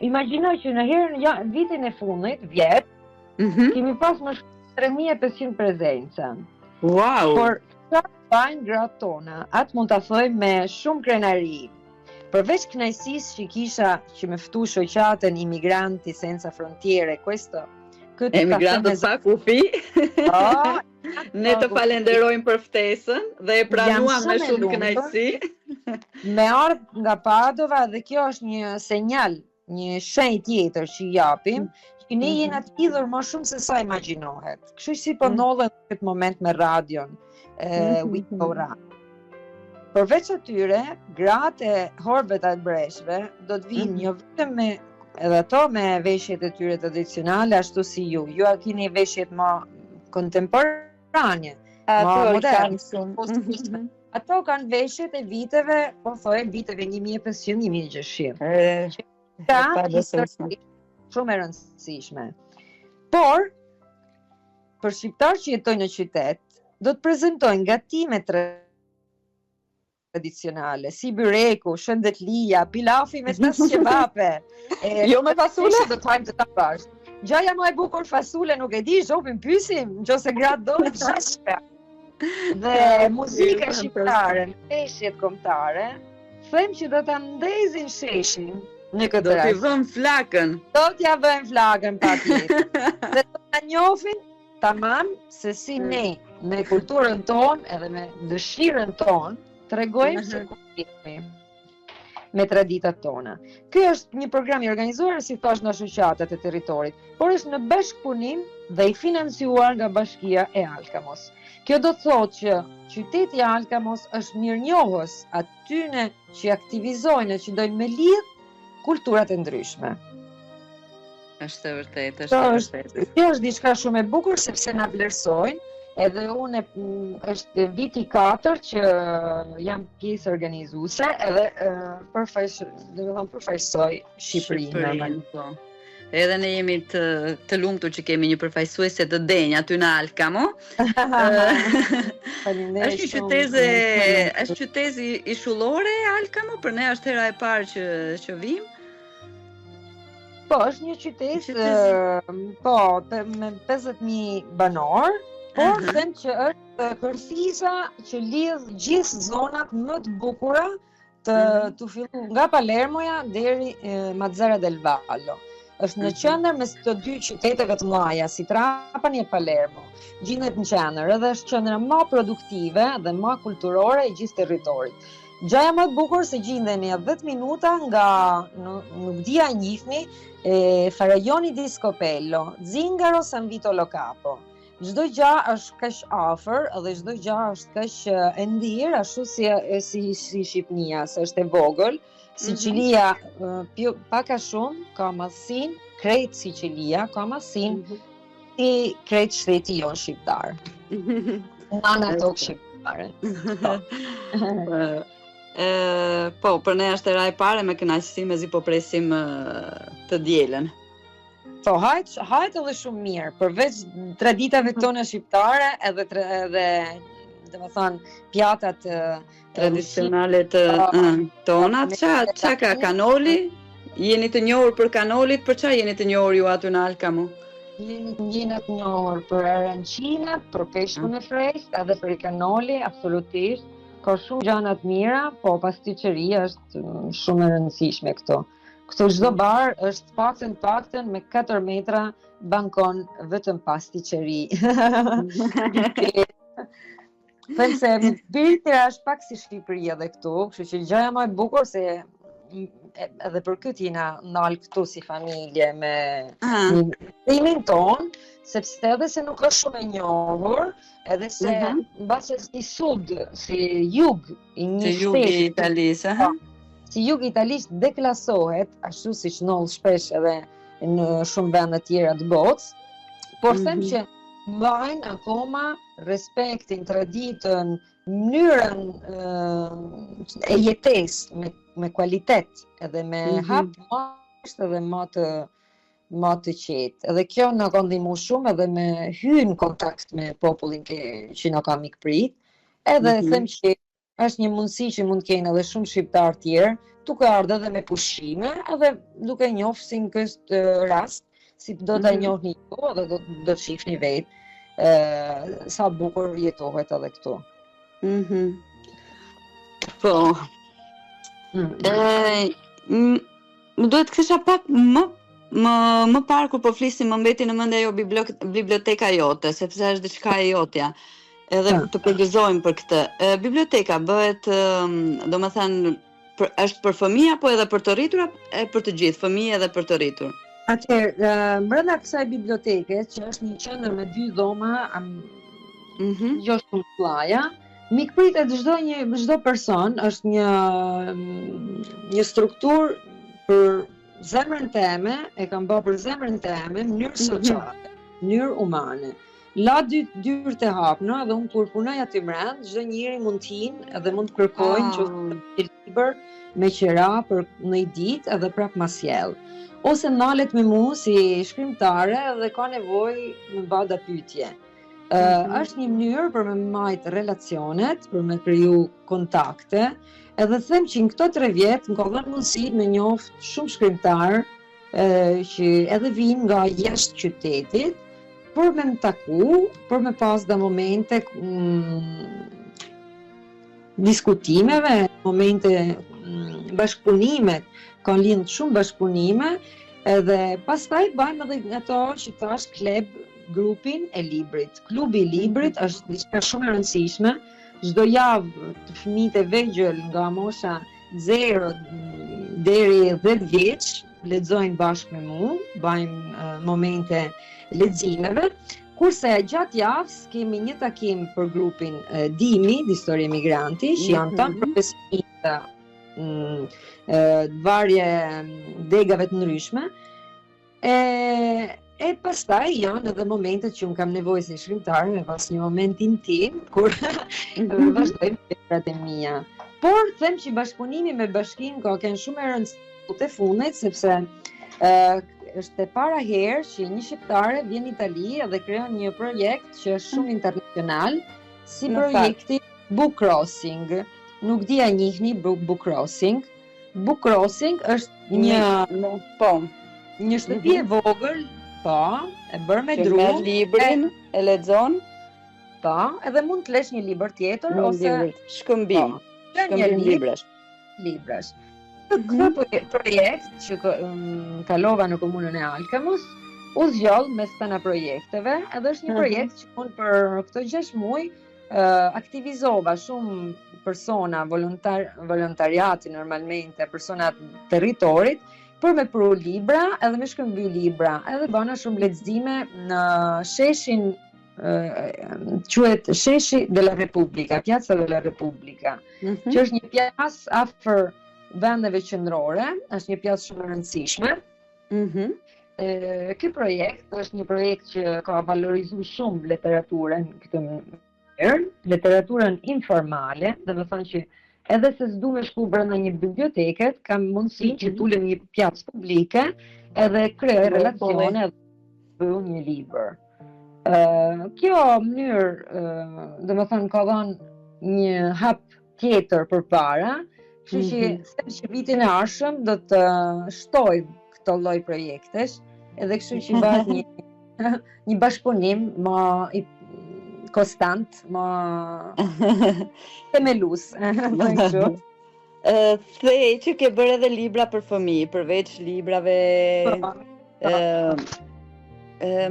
Imagjino që në vitin e fundit, vjet, kemi pas më shumë 3500 prezenca. Wow! Por bajnë gratë tona, atë mund të thojmë me shumë krenari. Përveç kënaqësisë që kisha që me ftu shoqatën Imigranti Senza Frontiere, Emigranti pa kufi. Ne të falenderojmë për ftesën dhe e pranuam me shumë kënaqësi. Me ardh nga Padova dhe kjo është një senjal, një shenjë tjetër që japim, që ne jena të lidhur më shumë se sa imagjinohet. Kështu si po ndodhet në këtë moment me radion. Përveç atyre, gratë e Horëve të Albreshve do të vinë jo vetëm me edhe ato me veshjet e tyre tradicionale, ashtu si ju. Ju a keni veshjet më kontemporane, më moderne. Ato kanë veshjet e viteve, po thojë viteve 1500-1600. Shumë e rëndësishme. Por, për shqiptar që jetojnë në qytet, do të prezantojnë gatime tradicionale, si byreku, shëndetlia, pilafi me 5 qevape. Jo me fasule? Do të hajmë të ta bashkë. Gjaja më e bukur fasule nuk e di, zhopim pysim, nëse gratë do të shashpe. Dhe muzika shqiptare, sheshjet kombëtare, them që do ta ndezin sheshin në këtë rast. Do t'i vëm flakën. Do t'ja vëm flakën patjetër. Dhe do ta njohin tamam se si ne me kulturën tonë edhe me dëshirën tonë tregojmë se ku jemi. me traditat tona. Ky është një program i organizuar, si thash, nga shoqatat e territorit, por është në bashkëpunim dhe i financuar nga Bashkia e Alkamos. Kjo do të thotë që qyteti i Alkamos është mirënjohës atyne që aktivizojnë, që dojnë me lidh kulturat e ndryshme. Është vërtet, është vërtet. Kjo është diçka shumë e bukur sepse na vlerësojnë. Edhe unë është viti 4 që jam pjesë organizuese edhe përfaqësoj Shqipërinë. Po. Edhe ne jemi të lumtur që kemi një përfaqësuese të denj aty në Alkamo. Është qytezi ishullore Alkamo, për ne është hera e parë që vim. Po, është një qytet me 50.000 banor. Por them që është kërthisa që lidh gjithë zonat më të bukura të fillu nga Palermoja deri Mazara del Vallo. Është në qendër mes të dy qyteteve të mëdha, si Trapani e Palermo. Gjendet në qendër, edhe është qendra më produktive dhe më kulturore e gjithë territorit. Gjaja më e bukur se gjendeni 10 minuta nga, nuk dia e njihni, Farajoni di Scopello, Zingaro San Vito Lo Capo. Çdo gjë është kaq afër dhe çdo gjë është kaq e ndirë, ashtu si Shqipnia, se është e vogël. Sicilia pak a shumë ka madhsinë, krejt Sicilia ka madhsinë i krejt shteti jon shqiptar. Nana tokë shqiptare. Po, për ne është era e parë, me kënaqësi mezi po presim të dielën. Po, hajt edhe shumë mirë, përveç traditave tona shqiptare edhe pjatat tradicionale të tona. Qa ka kanoli? Jeni të njohur për kanolit, për qa jeni të njohur ju aty në Alkamo? Jeni të njohur për aranchinat, për peshkun e freskët, edhe për kanoli, absolutisht. Ka shumë gjana të mira, po pasticëria është shumë e rëndësishme këto. Këto çdo bar është paktën me 4 metra bankon vetëm pasticëri. Them se Birtira është pak si Shqipëria edhe këtu, kështu që gjëja më e bukur se edhe për këtë jena ndal këtu si familje me timin ton, sepse edhe se nuk është shumë e njohur, edhe se mbase si sud, si jug i një shteti. Si jug i Italisë, Si jug i Italisë deklasohet, ashtu siç ndodh shpesh edhe në shumë vende tjera të botës, por them që mbajnë akoma respektin, traditën, mënyrën e jetesë me kualitet, edhe me hap edhe më të qetë. Edhe kjo na ka ndihmuar shumë edhe me hyrë në kontakt me popullin që na ka mikprit. Edhe them që është një mundësi që mund të kenë edhe shumë shqiptar tjerë, duke ardhur edhe me pushime, edhe duke njohur si në këtë rast, si do ta njohni ju, edhe do të shihni vetë sa bukur jetohet edhe këtu. Po. Më duhet kësha pak më parë kur po flisim më mbeti në mendje ajo biblioteka jote, sepse është diçka e jotja. Edhe të përgëzojmë për këtë. Biblioteka bëhet, domethënë, është për fëmijë apo edhe për të rritur, për të gjithë, fëmijë edhe për të rritur? Atëherë, brenda kësaj biblioteke, që është një qendër me 2 dhoma, jo shumë të mëdha, mikpritet çdo person, është një strukturë për zemrën teme, e kam bërë për zemrën teme, mënyrë sociale, mënyrë umane. La dyrë të hapna dhe unë kur punoj aty brenda, çdo njeri mund të hinë edhe mund të kërkojnë që një libër me qira për një ditë edhe prap ma sjell. Ose ndalet me mua si shkrimtare dhe ka nevojë me bada pyetje. Është një mënyrë për me majt relacionet, për me kriju kontakte, edhe them që në këto 3 vjet më ka dhënë mundësi me njoft shumë shkrimtarë që edhe vinë nga jashtë qytetit, për me më taku, për me pas dhe momente diskutimeve, momente bashkëpunimet, kanë lidhur shumë bashkëpunime, edhe pastaj bëjmë edhe ato që thash klub, grupin e librit. Klubi i librit është diçka shumë e rëndësishme. Çdo javë të fëmijët e vegjël nga mosha 0 deri 10 vjeç lexojnë bashkë me mua, bëjmë momente leximeve, kurse gjatë javës kemi një takim për grupin Dimi, Histori Migranti, që janë tanë profesionistë varje degave të ndryshme. E pastaj janë edhe momentet që unë kam nevojë si shkrimtare, me pas një moment intim, kur vazhdojmë veprat e mia. Por, them që bashkëpunimi me Bashkinë Koken shumë e rëndësishme të fundit, sepse është e para herë që një shqiptare vjen në Itali dhe krijon një projekt që është shumë internacional, si projekti Book Crossing. Nuk di a njihni Book Crossing. Book Crossing është një shtëpi e vogël, e bërë me dru. Që merr librin, e lexon. Edhe mund të lesh një libër tjetër ose shkëmbim librash. Këtë projekt që kalova në komunën e Alkamos, u zgjoll mes tëna projekteve, edhe është një projekt që unë për këto 6 muaj aktivizova shumë persona, volontariati normalmente, persona territorit, për me pru libra edhe me shkëmby libra, edhe bëna shumë lexime në sheshin quhet Sheshi della Repubblica, Piazza della Repubblica, që është një pjesë afër vendeve qendrore, është një pjesë shumë e rëndësishme. Ky projekt është një projekt që ka valorizuar shumë literaturën këtë mënyrë, literaturën informale, dhe më thënë që edhe se s'du me shku brenda një biblioteket, kam mundësi që t'ulem një pjatës publike edhe krijoj relacione dhe bëj një libër. Kjo mënyrë, dhe më thënë, ka dhënë një hap tjetër përpara, kështu që them që vitin e ardhshëm do të shtoj këto lloj projektesh, edhe kështu që bëhet një bashkëpunim më konstant, më themelus. Thej që ke bërë edhe libra për fëmijë, përveç librave.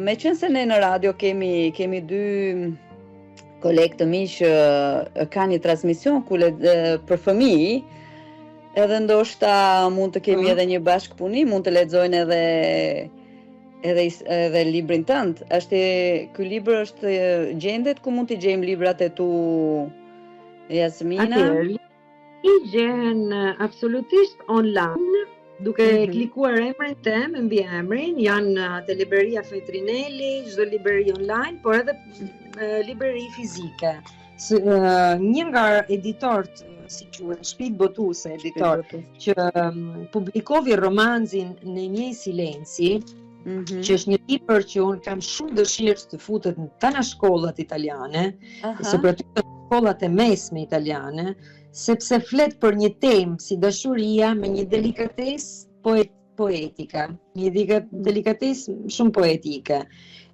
Me qenë se ne në radio kemi 2 kolegë të mi që ka një transmision për fëmijë, edhe ndoshta mund të kemi edhe një bashkëpunim, mund të lexojnë edhe librin tënd. Ky libër është gjendet ku mund t'i gjejmë librat e tu, Jasmina? I gjehen absolutisht online, duke klikuar emrin tem, mbi emrin, janë te libreria Feltrinelli, çdo libreri online, por edhe libreri fizike. Një nga editorët, si quhet, Shpit Botuse, editor, që publikovi romanzin Nei miei silenzi, që është një libër që unë kam shumë dëshirë të futet në tana shkollat italiane, soprattutto në shkollat e mesme italiane, sepse flet për një temë si dashuria me një delikatesë poetika, një delikatesë shumë poetike.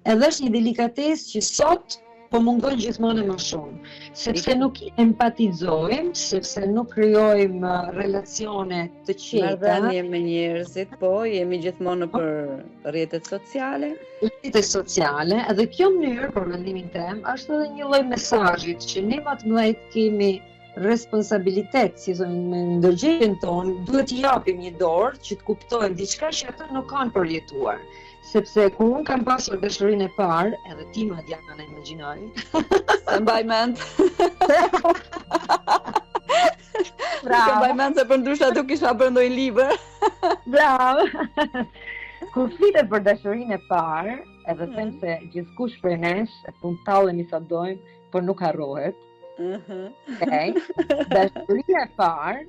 Edhe është një delikatesë që sot po mungon gjithmonë më shumë, sepse nuk empatizojmë, sepse nuk krijojmë relacione të qeta. Marrëdhënie me njerëzit, po, jemi gjithmonë për rrjetet sociale. Rrjetet sociale, edhe kjo mënyrë, për mendimin tim, është edhe një lloj mesazhit që ne më të mëdhenjt kemi responsabilitet, si thonë me ndërgjegjën tonë, duhet t'i japim një dorë që të kuptojmë diçka që ata nuk kanë përjetuar. Sepse kur unë kam pasur dashurinë e parë, edhe ti madje na imagjinoj. Se mbaj mend. Bravo. Mbaj mend se për ndryshe tu kisha bërë ndonjë libër. Bravo. Kur flitet për dashurinë e parë, edhe them se gjithkush prej nesh e puntallemi sa dojmë, por nuk harrohet. Okay. Dashuria e parë,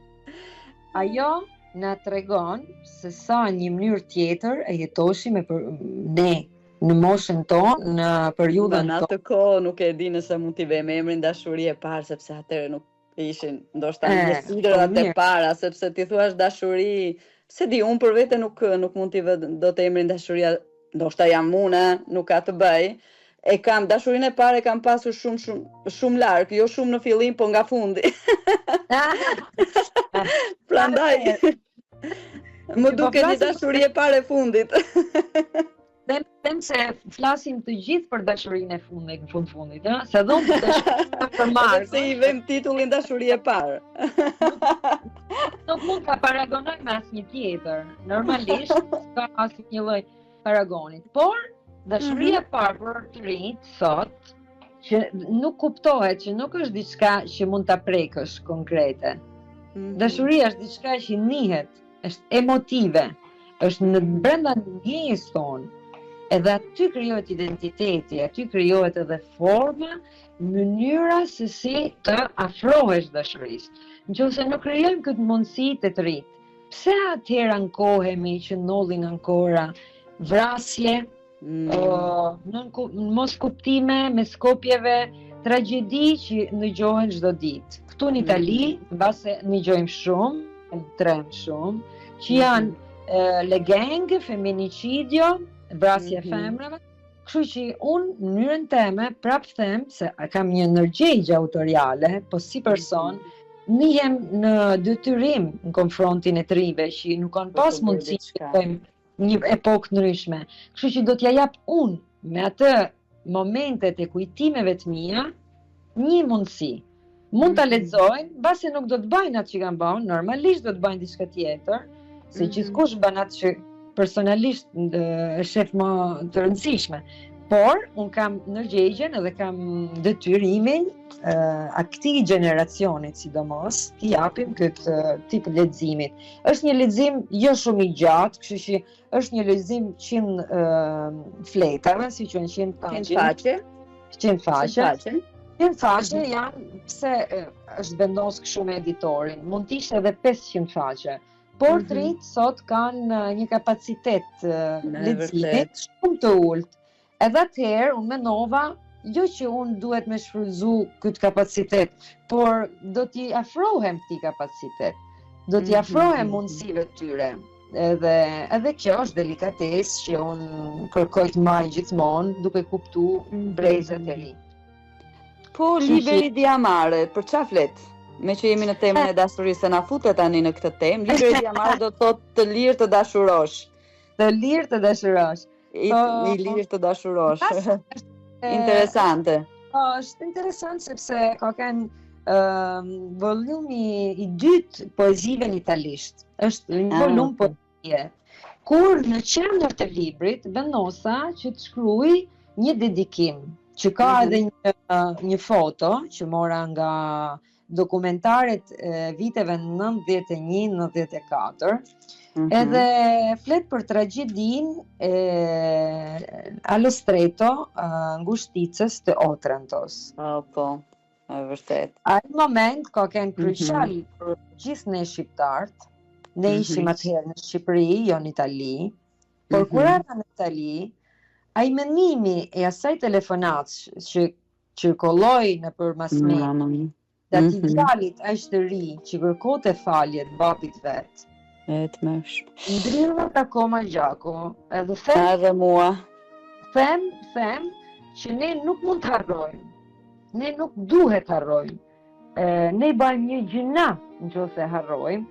ajo na tregon se sa një mënyrë tjetër e jetoshim ne në moshën tonë, në periudhën tonë. Në atë kohë nuk e di nëse mund t'i vëmë emrin dashuri e parë, sepse atëherë nuk ishin ndoshta ndjesidrat e para, sepse ti thua dashuri, se di, unë për vete nuk mund t'i vë dot emrin dashuria, ndoshta jam unë, nuk ka të bëj. E kam dashurinë e parë, e kam pasur shumë larg, jo shumë në fillim, po nga fundi. Prandaj më duket një dashuri e parë e fundit. Them se flasim të gjithë për dashurinë e fundit, në fundit, ëh, se do të dashurinë për marrë. Se i vëm titullin dashuri e parë. nuk mund ta paragonoj me asnjë tjetër. Normalisht ka asnjë lloj paragonit, por dashuria e parë për të rinjt sot që nuk kuptohet, që nuk është diçka që mund ta prekësh konkrete. Dashuria është diçka që njihet, është emotive, është në brenda ndjenjes tonë. Edhe aty krijohet identiteti, aty krijohet edhe forma, mënyra se si të afrohesh dashurisë. Nëse nuk krijojmë këtë mundësi të rit, pse atëherë ankohemi që ndodhin ankora vrasje, mos kuptime, me skopjeve, tragjedi që ndëgjohen çdo ditë. Këtu në Itali, mbase ndëgjojmë shumë, trem shumë, që janë legeng, femminicidio, vrasje femrave. Kështu që unë në mënyrën time prap them se kam një ndërgjegje autoriale, po si person nihem në detyrim në konfrontin e trive që nuk kanë pas mundësi të bëjmë një epokë ndryshme. Kështu që do t'ja jap unë me atë momentet e kujtimeve të mia një mundësi. Mund ta lexojnë, mbase nuk do të bëjnë atë që kanë bën, normalisht do të bëjnë diçka tjetër, se gjithkush bën atë që personalisht e shef më të rëndësishme. Por, unë kam ndërgjegjen edhe kam detyrimin këtij generacionit sidomos, t'i japim këtë tip leximit. Është një lexim jo shumë i gjatë, kështu që është një lexim 100 fletave, si quhen 100 faqe. 100 faqe. 100 faqe janë, pse është vendos kështu me editorin, mund të ishte edhe 500 faqe. Por të rinjt sot kanë një kapacitet leximit shumë të ulët. Edhe atëherë unë mendova, jo që unë duhet me shfrytëzu këtë kapacitet, por do t'i afrohem këtij kapacitet. Do t'i afrohem mundësive të tyre. Edhe kjo është delikatesë që unë kërkoj të marr gjithmonë, duke kuptuar brezat e ri. Po liberi Diamare, për çfarë flet? Me që jemi në temën e dashurisë, na futet tani në këtë temë, libri Diamare do të thotë të lirë të dashurosh. Të lirë të dashurosh. I lirë të dashurosh. Interesante. Është interesant sepse ka kanë volumi i dytë poezive në italisht. Është një volum poezie. Kur në qendër të librit vendosa që të shkruaj një dedikim, që ka edhe një foto që mora nga dokumentaret viteve 91-94, edhe flet për tragjedin allo stretto ngushticës të Otrantos. Po, e vërtet. Ai moment ka qenë kryqëzal për gjithë ne shqiptarët. Ne ishim atëherë në Shqipëri, jo në Itali, por kur erdha në Itali, ai mendimi e asaj telefonatës që çirkolloi nëpër mass media, ati djalit aq të ri që kërkonte falje të babit vet. Ndryrët akoma gjako, edhe edhe mua. Them që ne nuk mund të harrojmë. Ne nuk duhet të harrojmë. Ne bëjmë një gjëna nëse harrojmë.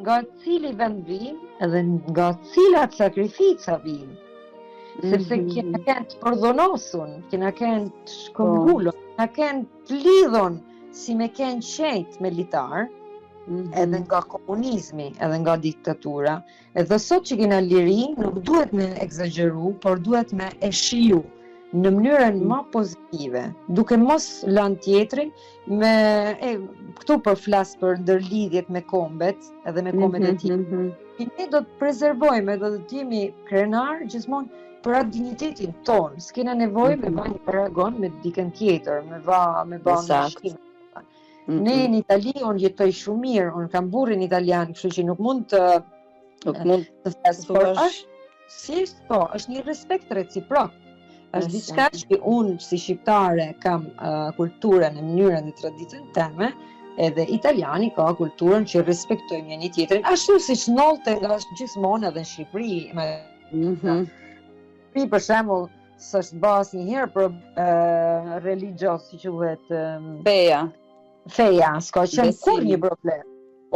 Nga cili vend vim, edhe nga cilat sakrifica vim. Sepse kena kënë të përdonosun, kena kënë të shkëmbullon, kena kënë të lidhon si me kënë qejt me litar, edhe nga komunizmi, edhe nga diktatura. Edhe sot që kena lirin, nuk duhet me egzageru, por duhet me e shiju në mënyrën më pozitive, duke mos lanë tjetrin, këtu për flas për ndërlidhjet me kombet, edhe me kombet e tjetër. Ne do të prezervojmë edhe do të jemi krenar gjithmonë për atë dignitetin tonë. S'kena nevojë me bëj një paragon me dikën tjetër, me bëj një shkim. Ne në Itali unë jetoj shumë mirë, unë kam burrin italian, kështu që nuk mund të flas, por është një respekt reciprok. Është diçka që unë si shqiptare kam kulturën në mënyrën e traditën time, edhe italiani ka kulturën që respektojmë një tjetrin, ashtu siç ndodhte nga gjithmonë edhe në Shqipëri. Për shembull, s'është bas një herë për religios, si quhet feja, s'ka qenë kur një problem.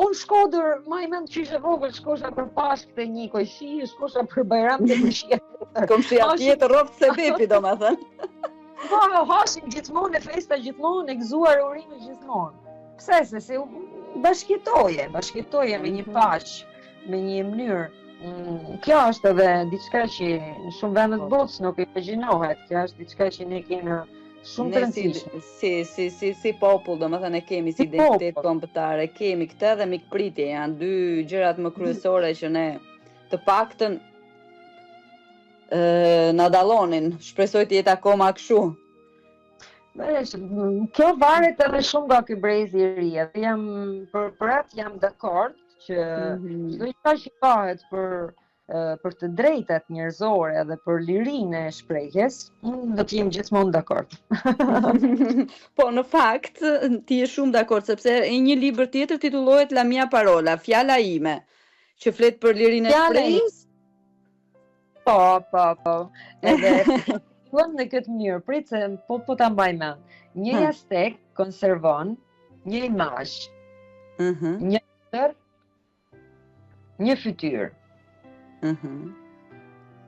Unë Shkodër, ma i mend që ishe vogël, shkosha për Pashkë të një kojshi, shkosha për Bajram të kojshia. Komshia tjetër rroftë se bepi, do me thënë. Po, hashim gjithmonë, e festa gjithmonë, e gëzuar urime gjithmonë. Pse se bashkëjetoje me një paqë, me një mënyrë. Kjo është edhe diçka që në shumë vende të botës nuk imagjinohet. Kjo është diçka që ne kemi shumë të rëndësishme. Si popull, domethënë e kemi si identitet kombëtar, kemi këtë dhe mikpritje, janë dy gjërat më kryesore që ne të paktën na dallonin. Shpresoj të jetë akoma kështu. Kjo varet edhe shumë nga ky brezi i ri. Dhe për atë jam dakord që çdo gjë që bëhet për të drejtat njerëzore dhe për lirinë e shprehjes, unë do të jem gjithmonë dakord. Po në fakt ti je shumë dakord sepse një libër tjetër titullohet La mia parola, fjala ime, që flet për lirinë e shprehjes. Po. Edhe thon në këtë mënyrë, prit se po ta mbaj mend. Një jastek konservon një imazh. Një një fytyrë.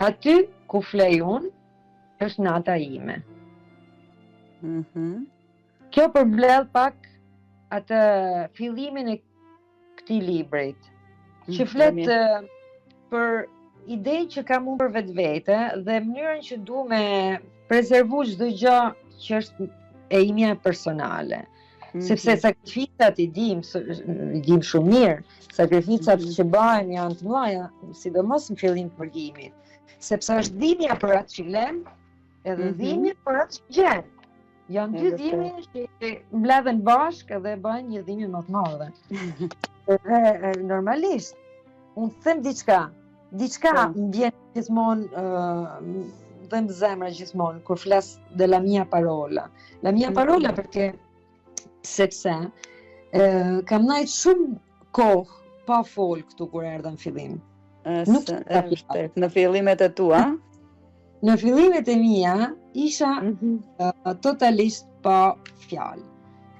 Aty ku flej unë, është nata ime. Kjo përbledh pak atë fillimin e këtij librit, që flet për idenë që kam unë për vetvete dhe mënyrën që du me prezervu çdo gjë që është e imja personale. Sepse sakrificat i dim shumë mirë, sakrificat që bëhen janë të mëdha, sidomos në fillim të përgjimit, sepse është dhimbja për atë që lëm, edhe dhimbja për atë që gjen. Janë dy dhimbje që mbledhen bashkë dhe bëhen një dhimbje më të madhe. Dhe normalisht, unë them diçka më vjen gjithmonë dhe më zemra gjithmonë kur flas de la mia parola. La mia parola sepse kam nejt shumë kohë pa fol këtu kur erdha në fillim. Në fillimet e tua? Në fillimet e mia isha totalisht pa fjalë.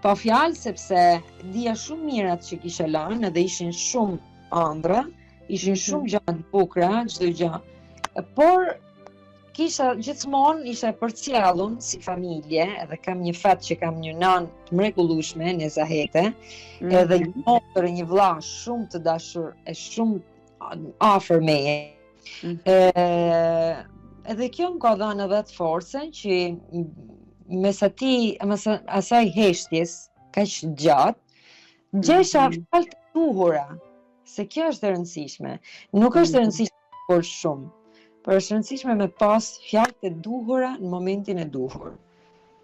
Pa fjalë sepse dija shumë mirë atë që kisha lënë dhe ishin shumë ëndra, ishin shumë gjëra të bukura, çdo gjë. Por gjithmonë isha përcjellur si familje, edhe kam një fat që kam një nanë të mrekullueshme, Nezahete, edhe një motër e një vlla shumë të dashur e shumë afër meje. Edhe kjo më ka dhënë edhe atë forcën që mes asaj heshtjes kaq gjatë, gjesha fjalë të duhura, se kjo është e rëndësishme. Nuk është e rëndësishme por shumë. Por është rëndësishme me pas fjalët e duhura në momentin e duhur.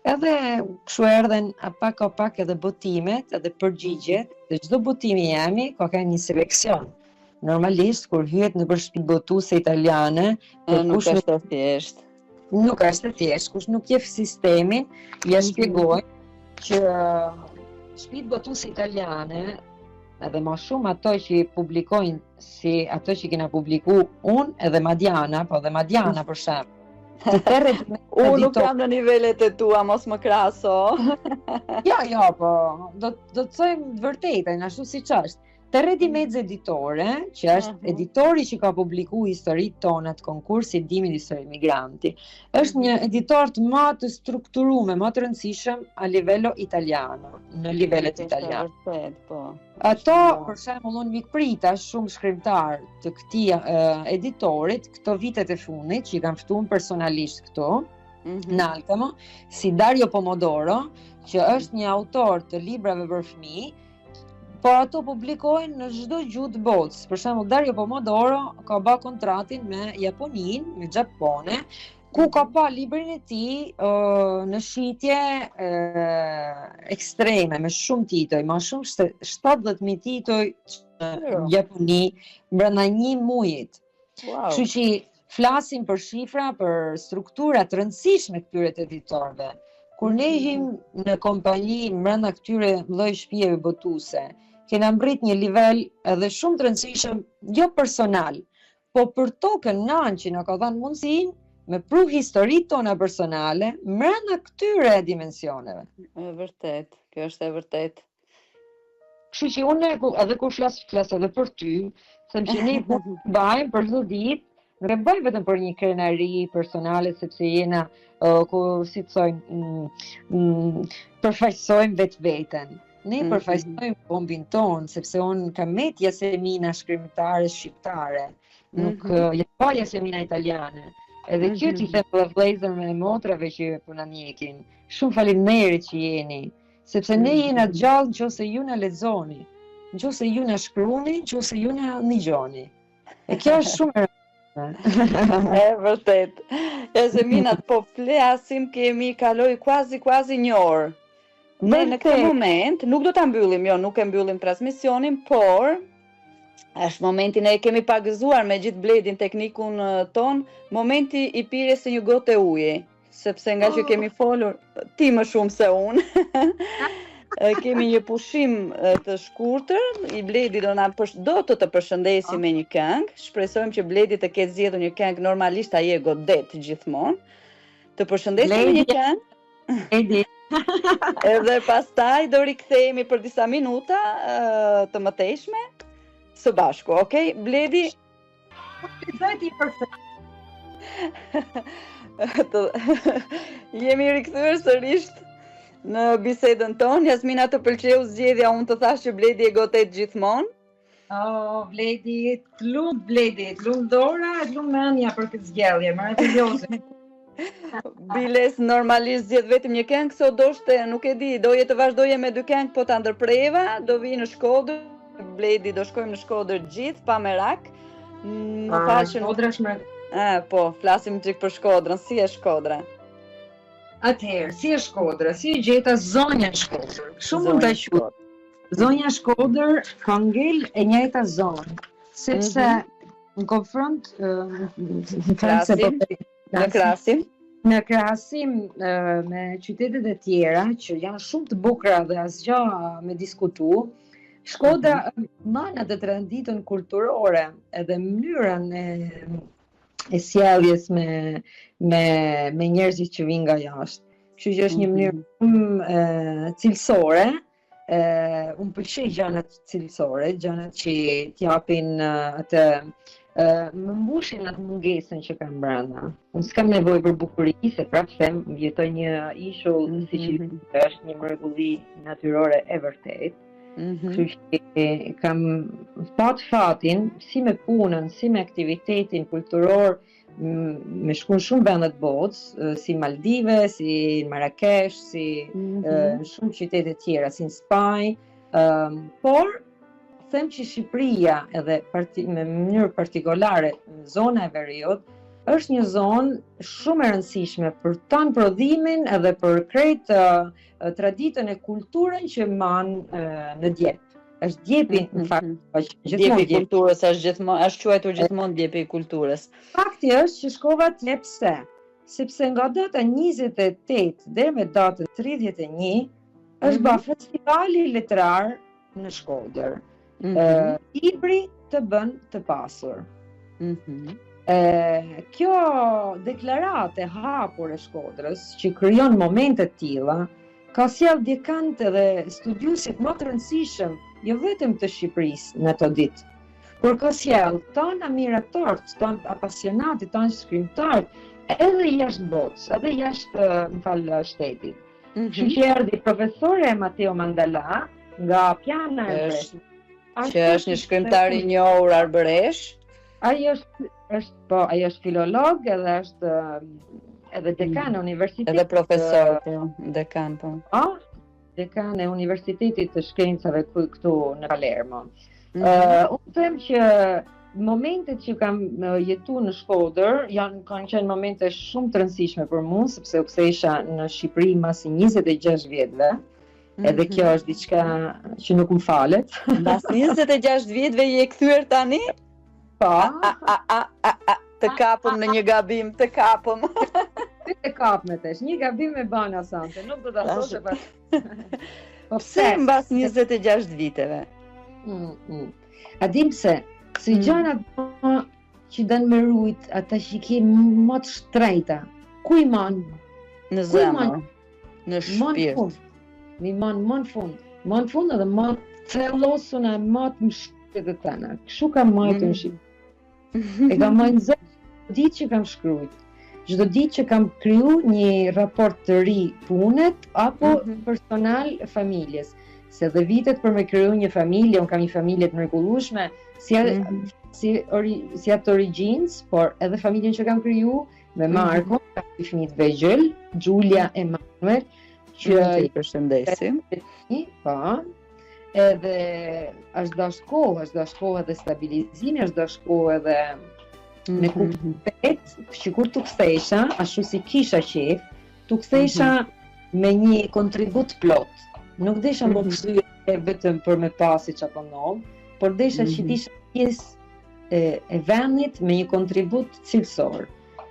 Edhe kështu erdhen pak edhe botimet, edhe përgjigjet, dhe çdo botimi jemi ka një seleksion. Normalisht kur hyhet në shtëpi botuese italiane, nuk është e thjeshtë. Nuk është e thjeshtë, kush nuk jep sistemin, ja shpjegoj që shtëpitë botuese italiane, edhe më shumë ato që publikojnë si ato që kena publiku unë edhe Madiana, po dhe Madiana për shemb. Unë nuk kam në nivelet e tua, mos më kraso. Jo, po, do të thojmë të vërtetën, ashtu siç është. Terredi Mezz Editore, që është editori që ka publiku historitë tona të konkursit Dimit Histori Migranti, është një editor më të strukturuar, më të rëndësishëm a livello italiano, në livelet italiane. Ato, për shembull, unë mikprita shumë shkrimtar të këtij editorit, këto vitet e fundit, që i kam ftuar personalisht këtu, në Alcamo, si Dario Pomodoro, që është një autor të librave për fëmijë, por ato publikojnë në çdo gjuhë të botës. Për shembull, Dario Pomodoro ka bë kontratin me Japoninë, me Japone, ku ka pa librin e tij në shitje ekstreme, me shumë titoj, më shumë 70.000 titoj në Japoni brenda një mujit. Kështu që flasim për shifra, për struktura të rëndësishme këtyre të editorëve. Kur ne ishim në kompani brenda këtyre lloj shtëpieve botuese, kena mbrit një nivel edhe shumë të rëndësishëm, jo personal, po për tokën nanë që na ka dhënë mundësinë me pru historitë tona personale brenda këtyre dimensioneve. Vërtet, kjo është e vërtet. Kështu që unë edhe kur flas edhe për ty, them që ne bëjmë për çdo ditë, nuk e bëjmë vetëm për një krenari personale sepse jena si të thojmë përfaqësojmë vetveten. Ne përfaqësojmë kombin ton, sepse unë kam met Jasemina shkrimtare shqiptare, nuk pa Jasemina italiane. Edhe kjo t'i them për vëllezër me motrave që po na njekin. Shumë faleminderit që jeni, sepse ne jena gjallë nëse ju na lexoni, nëse ju na shkruani, nëse ju na ndigjoni. E kjo është shumë E vërtet. Jasemina, po flasim, kemi kaloi quasi një orë. Ne në këtë moment nuk do ta mbyllim, nuk e mbyllim transmisionin, por është momenti, ne kemi pagëzuar me gjithë Bledin teknikun ton, momenti i pirjes së një gote uji, sepse nga që kemi folur ti më shumë se unë. Kemi një pushim të shkurtër, i Bledi do të të përshëndesi me një këngë. Shpresojmë që Bledi të ketë zgjedhur një këngë, normalisht ai e godet gjithmonë. Të përshëndesim me një këngë. Edhe pastaj do rikthehemi për disa minuta të mëtejshme së bashku, okay? Bledi, jemi rikthyer sërish në bisedën tonë. Jasmina, të pëlqeu zgjedhja, unë të thash që Bledi e gotet gjithmonë. Bledi, t'lum dora, t'lum mendja për këtë zgjedhje, meraviglioze. Biles normalisht zgjedh vetëm një këngë, so doshte, nuk e di, doje të vazhdoje me dy këngë, po ta ndërpreva, do vi në Shkodër, Bledi do shkojmë në Shkodër gjithë, pa merak. Më faqen Shkodra është po, flasim çik për Shkodrën, si e Shkodra? Atëherë, si e Shkodra, si e gjeta zonja Shkodër. Shumë mund ta quaj. Zonja Shkodër ka ngel e njëjta zonë, sepse në konfront në krahasim me qytetet e tjera që janë shumë të bukura dhe asgjë me diskutu, Shkodra man atë traditën kulturore edhe mënyrën e sjelljes me njerëzit që vinë nga jashtë. Kështu që është një mënyrë shumë cilësore. Unë pëlqej gjanat cilësore, gjanat që t'japin atë më mbushin atë mungesën që kam brenda. Unë s'kam nevojë për bukuri, se prapë them, jetoj një ishull siç është një mrekulli natyrore e vërtetë. Kështu që kam fatin, si me punën, si me aktivitetin kulturor, me shkuar shumë vende të botës, si Maldive, si Marrakesh, si shumë qytete tjera, si në Spanjë, por them që Shqipëria edhe me mënyrë partikolare zona e Veriut është një zonë shumë e rëndësishme për tanë prodhimin edhe për krejt traditën e kulturën që man në djep. Është djepi në fakt. Djepi i kulturës është quajtur gjithmonë djepi i kulturës. Fakti është që shkova t'jep sepse nga data 28 deri me datën 31 është ba festivali letrar në Shkodër. Libri të bën të pasur. Kjo deklarate hapur e Shkodrës që krijon momente të tilla ka sjell djekantë dhe studiuesit më të rëndësishëm jo vetëm të Shqipërisë në ato ditë, por ka sjell tanë admiratorët, tanë apasionatë, tanë shkrimtarë, edhe jashtë botës, edhe jashtë shtetit. Kështu që erdhi profesore Matteo Mandala nga Piana që është një shkrimtar i njohur arbëresh. Ai është filolog edhe është edhe dekan e universitetit. Edhe profesor, dekan, po. Dekan e Universitetit të Shkencave këtu në Palermo. Unë them që momentet që kam jetu në Shkodër kanë qenë momente shumë të rëndësishme për mua, sepse u kthesha në Shqipëri masi 26 vjetëve. Edhe kjo është diçka që nuk më falet. Mbas 26 vjetëve je kthyer tani? Po. Të kapëm në një gabim, të kapëm. Të kapme tesh, një gabim me bana sante, nuk do ta thoshe pas. Pse mbas 26 viteve? A dim pse? Si gjanat që dan me rujt, ata që ke më të shtrejta, ku i man? Në zemër, në shpirt. Mi man më në fund. Më në fund edhe më të thellosuna, më të mshqet e tëna. Kështu kam majtë në Shqipë. E kam majtë zë, ditë që kam shkrujt. Çdo ditë që kam kriju një raport të ri punet, apo personal familjes. se dhe vitet për me kriju një familje, unë kam një familje të mrekullueshme, si atë origjinës, por edhe familjen që kam kriju me Marko, kam dy fëmijë të vegjël, Giulia e Manuel, që i përshëndesim. Po. Edhe është dash kohë edhe stabilizimi, është dash kohë edhe me kuptet, që kur t'u kthesha, ashtu si kisha qef, t'u kthesha me një kontribut plot. Nuk desha më kthye vetëm për me pasi që apo ndodh, por desha që t'isha pjesë e vendit me një kontribut cilësor.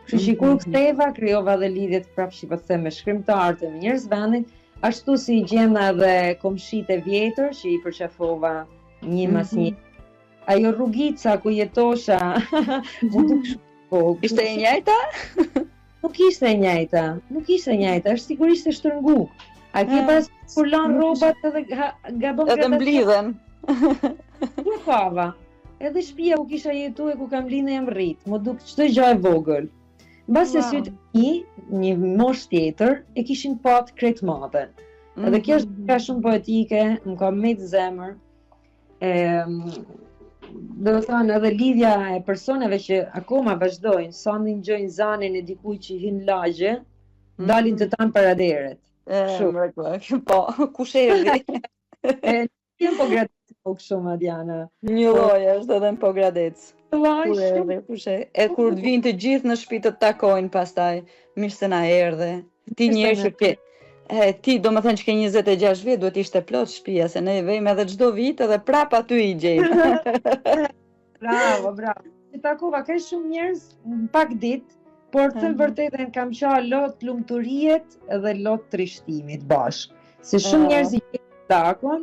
Kështu që kur ktheva, krijova dhe lidhjet prapë që po them me shkrimtarët e me njerëz vendit, ashtu si gjenda edhe komshit e vjetër që i përqafova një mas një. Ajo rrugica ku jetosha, më duk shumë. Ishte e njëjta? Nuk ishte e njëjta, është sigurisht e shtrëngu. A ke pas kur lan rrobat edhe gabon edhe mblidhen. Nuk kava. Edhe shtëpia ku kisha jetuar ku kam linë jam rrit, më duk çdo gjë e vogël. Mbas se syt një mosh tjetër e kishin pat krejt madhe. Edhe kjo është ka shumë poetike, më ka me të zemër. Do të thonë edhe lidhja e personave që akoma vazhdojnë, sa ndinjojnë zanin e dikujt që hyn lagje, dalin të tanë para deret. Shumë. Po, kush erdhi? Jem po gradec shumë, Adriana. Një lloj është edhe në Pogradec. E kur të vinë të gjithë në shtëpi të takojnë pastaj, mirë se na erdhe. Ti njerëz që ke ti do më thënë që ke 26 vjet, duhet ishte plot shtëpia, se ne vejmë edhe çdo vit edhe prap aty i gjejmë. Bravo. Ti takova kaq shumë njerëz në pak ditë, por të vërtetën kam qenë lot lumturiet edhe lot trishtimit bashkë. Se shumë njerëz i takon,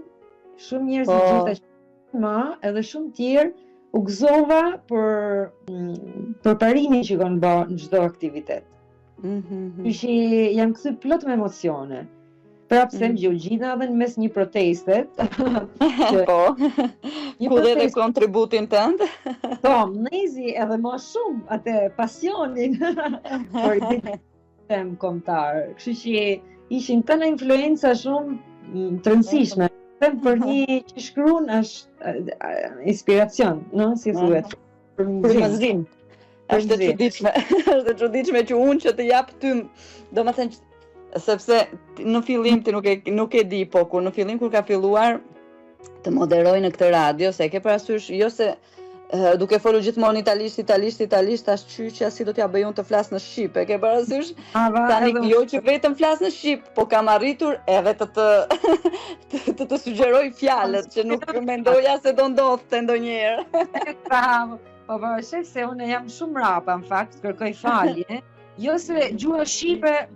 shumë njerëz i gjithë ma, edhe shumë tjerë u gëzova për parimin që kanë bërë në çdo aktivitet. Që jam kthy plot me emocione. Prapë them Gjorgjina edhe në mes një protestet. Po. Ku dhe dhe kontributin tënd? Po, nezi edhe më shumë atë pasionin për them kombëtar. Kështu që ishin tëna influenca shumë të rëndësishme. Them për një që shkruan është inspiracion, no? Si thuhet. Për mëzim. Është e çuditshme që unë që të jap ty, domethënë sepse në fillim ti nuk e di, po kur në fillim kur ka filluar të moderoj në këtë radio, se e ke parasysh, jo se duke folur gjithmonë italisht, tash qyçja si do t'ja bëj unë të flas në shqip, e ke parasysh? Tani jo që vetëm flas në shqip, po kam arritur edhe të sugjeroj fjalët që nuk mendoja se do ndodhte ndonjëherë. Bravo. Po shef se unë jam shumë rapa, në fakt, kërkoj falje. Jo se gjua shqipe...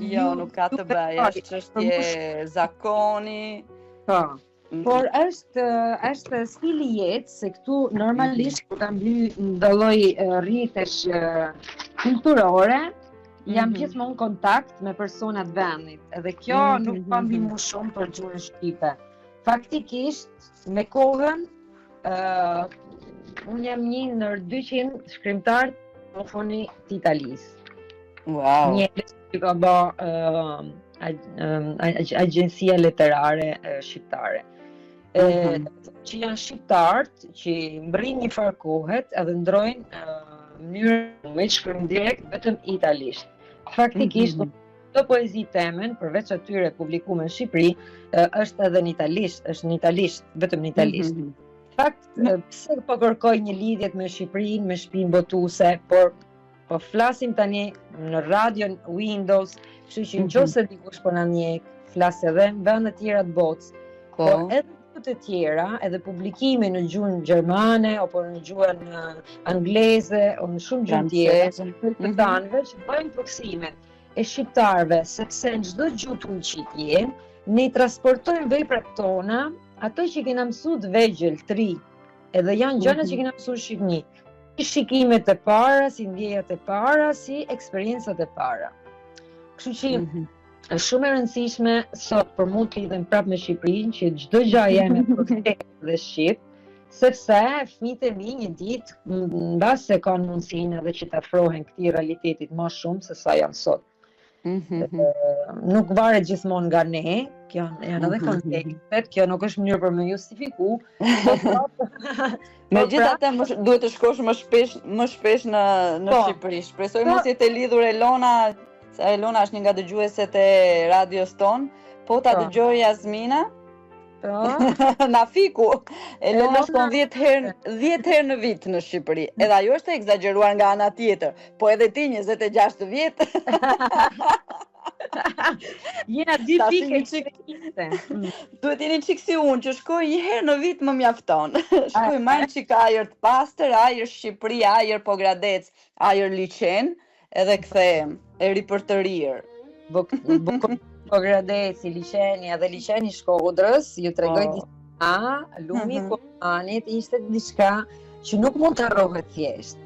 Jo, nuk ka të bëj, është çështje zakoni. Po. Por është stili jetë, se këtu normalisht kur kam bly ndalloj rritesh kulturore, jam gjithmonë në kontakt me personat vendit. Edhe kjo nuk ka ndihmu shumë për gjuhën shqipe. Faktikisht, me kohën, unë jam një ndër 200 shkrimtar homofoni të Italisë. Wow. Një që ka bë agjencia leterare shqiptare. Që janë shqiptarët që mbrin një farë kohet edhe ndrojnë mënyrën me shkrim direkt vetëm italisht. Faktikisht, të poezi temen, përveç atyre publikuar në Shqipëri, është edhe në italisht, vetëm në italisht. Fakt, pse po kërkoj një lidhjet me Shqipërinë, me shtëpinë botuese, por po flasim tani në radion Windows, kështu që nëse dikush po na njeh, flas edhe në vende të tjera të botës. Por edhe të tjera, edhe publikime në gjuhën gjermane apo në gjuhën angleze o në shumë gjuhë tjera, të tanëve që bëjnë proksimet e shqiptarëve, sepse në çdo gjuhë të unqitje, ne transportojmë veprat tona, ato që kena mësuar të vegjël, të ri, edhe janë gjëra që kena mësuar në Shqipëni. Si shikimet e para, si ndjejat e para, si eksperiencat e para. Kështu që është shumë e rëndësishme sot për mu të lidhem prapë me Shqipërinë, që çdo gjë jemi përkthyer dhe shqip, sepse fëmijët e mi një ditë mbas se kanë mundësinë edhe që të afrohen këtij realiteti më shumë se sa janë sot. Nuk varet gjithmonë nga ne, janë edhe kontekstet, kjo nuk është mënyrë për me justifiku. Megjithatë, duhet të shkosh më shpesh në Shqipëri. Shpresoj mos jetë lidhur Elona, se Elona është një nga dëgjueset e radios ton. Po ta dëgjoj Jasmina. Na fiku. Elona shkon 10 herë në vit në Shqipëri. Edhe ajo është e egzageruar nga ana tjetër. Po edhe ti 26 vjet. Jena 2 pike. Duhet jeni çik si unë, që shkoj një herë në vit më mjafton. Shkoj marr çik ajër të pastër, ajër Shqipëri, ajër Pogradec, ajër Liçen, edhe kthehem e ri për të rirë. Pogradeci, Liçeni edhe Liçeni Shkodrës, ju tregoj diçka, lumi Komanit ishte diçka që nuk mund të harrohet thjesht.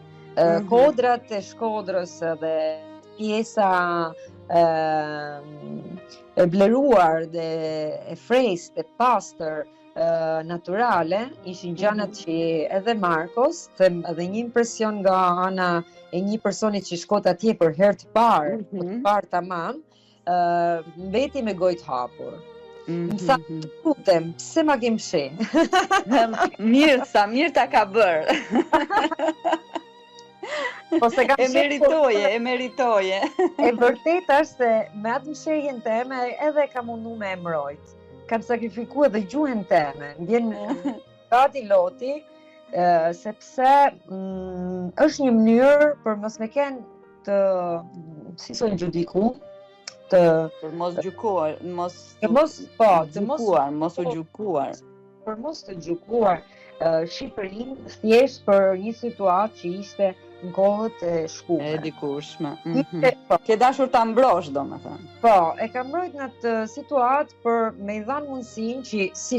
Kodrat e Shkodrës dhe pjesa e bleruar dhe e freskët, e pastër, naturale, ishin gjanat që edhe Markos, them edhe një impresion nga ana e një personi që shkot atje për herë të parë tamam, mbeti me gojë të hapur. Më tha, lutem, pse ma kem fshi? Mirë ta ka bërë. E meritoje. E vërtet është se me atë mshehjen teme edhe ka mundu me emrojt. Kam sakrifikuar edhe gjuhën teme. Ndjen gati loti, sepse është një mënyrë për mos me kenë të, si son gjydiku, për mos gjykuar, mos u gjykuar. Për mos të gjykuar Shqipërinë thjesht për një situatë që ishte në kohët e shkuara. E dikurshme. Ke dashur ta mbrosh, domethënë. Po, e kam mbrojt në atë situatë për me i dhanë mundësinë që si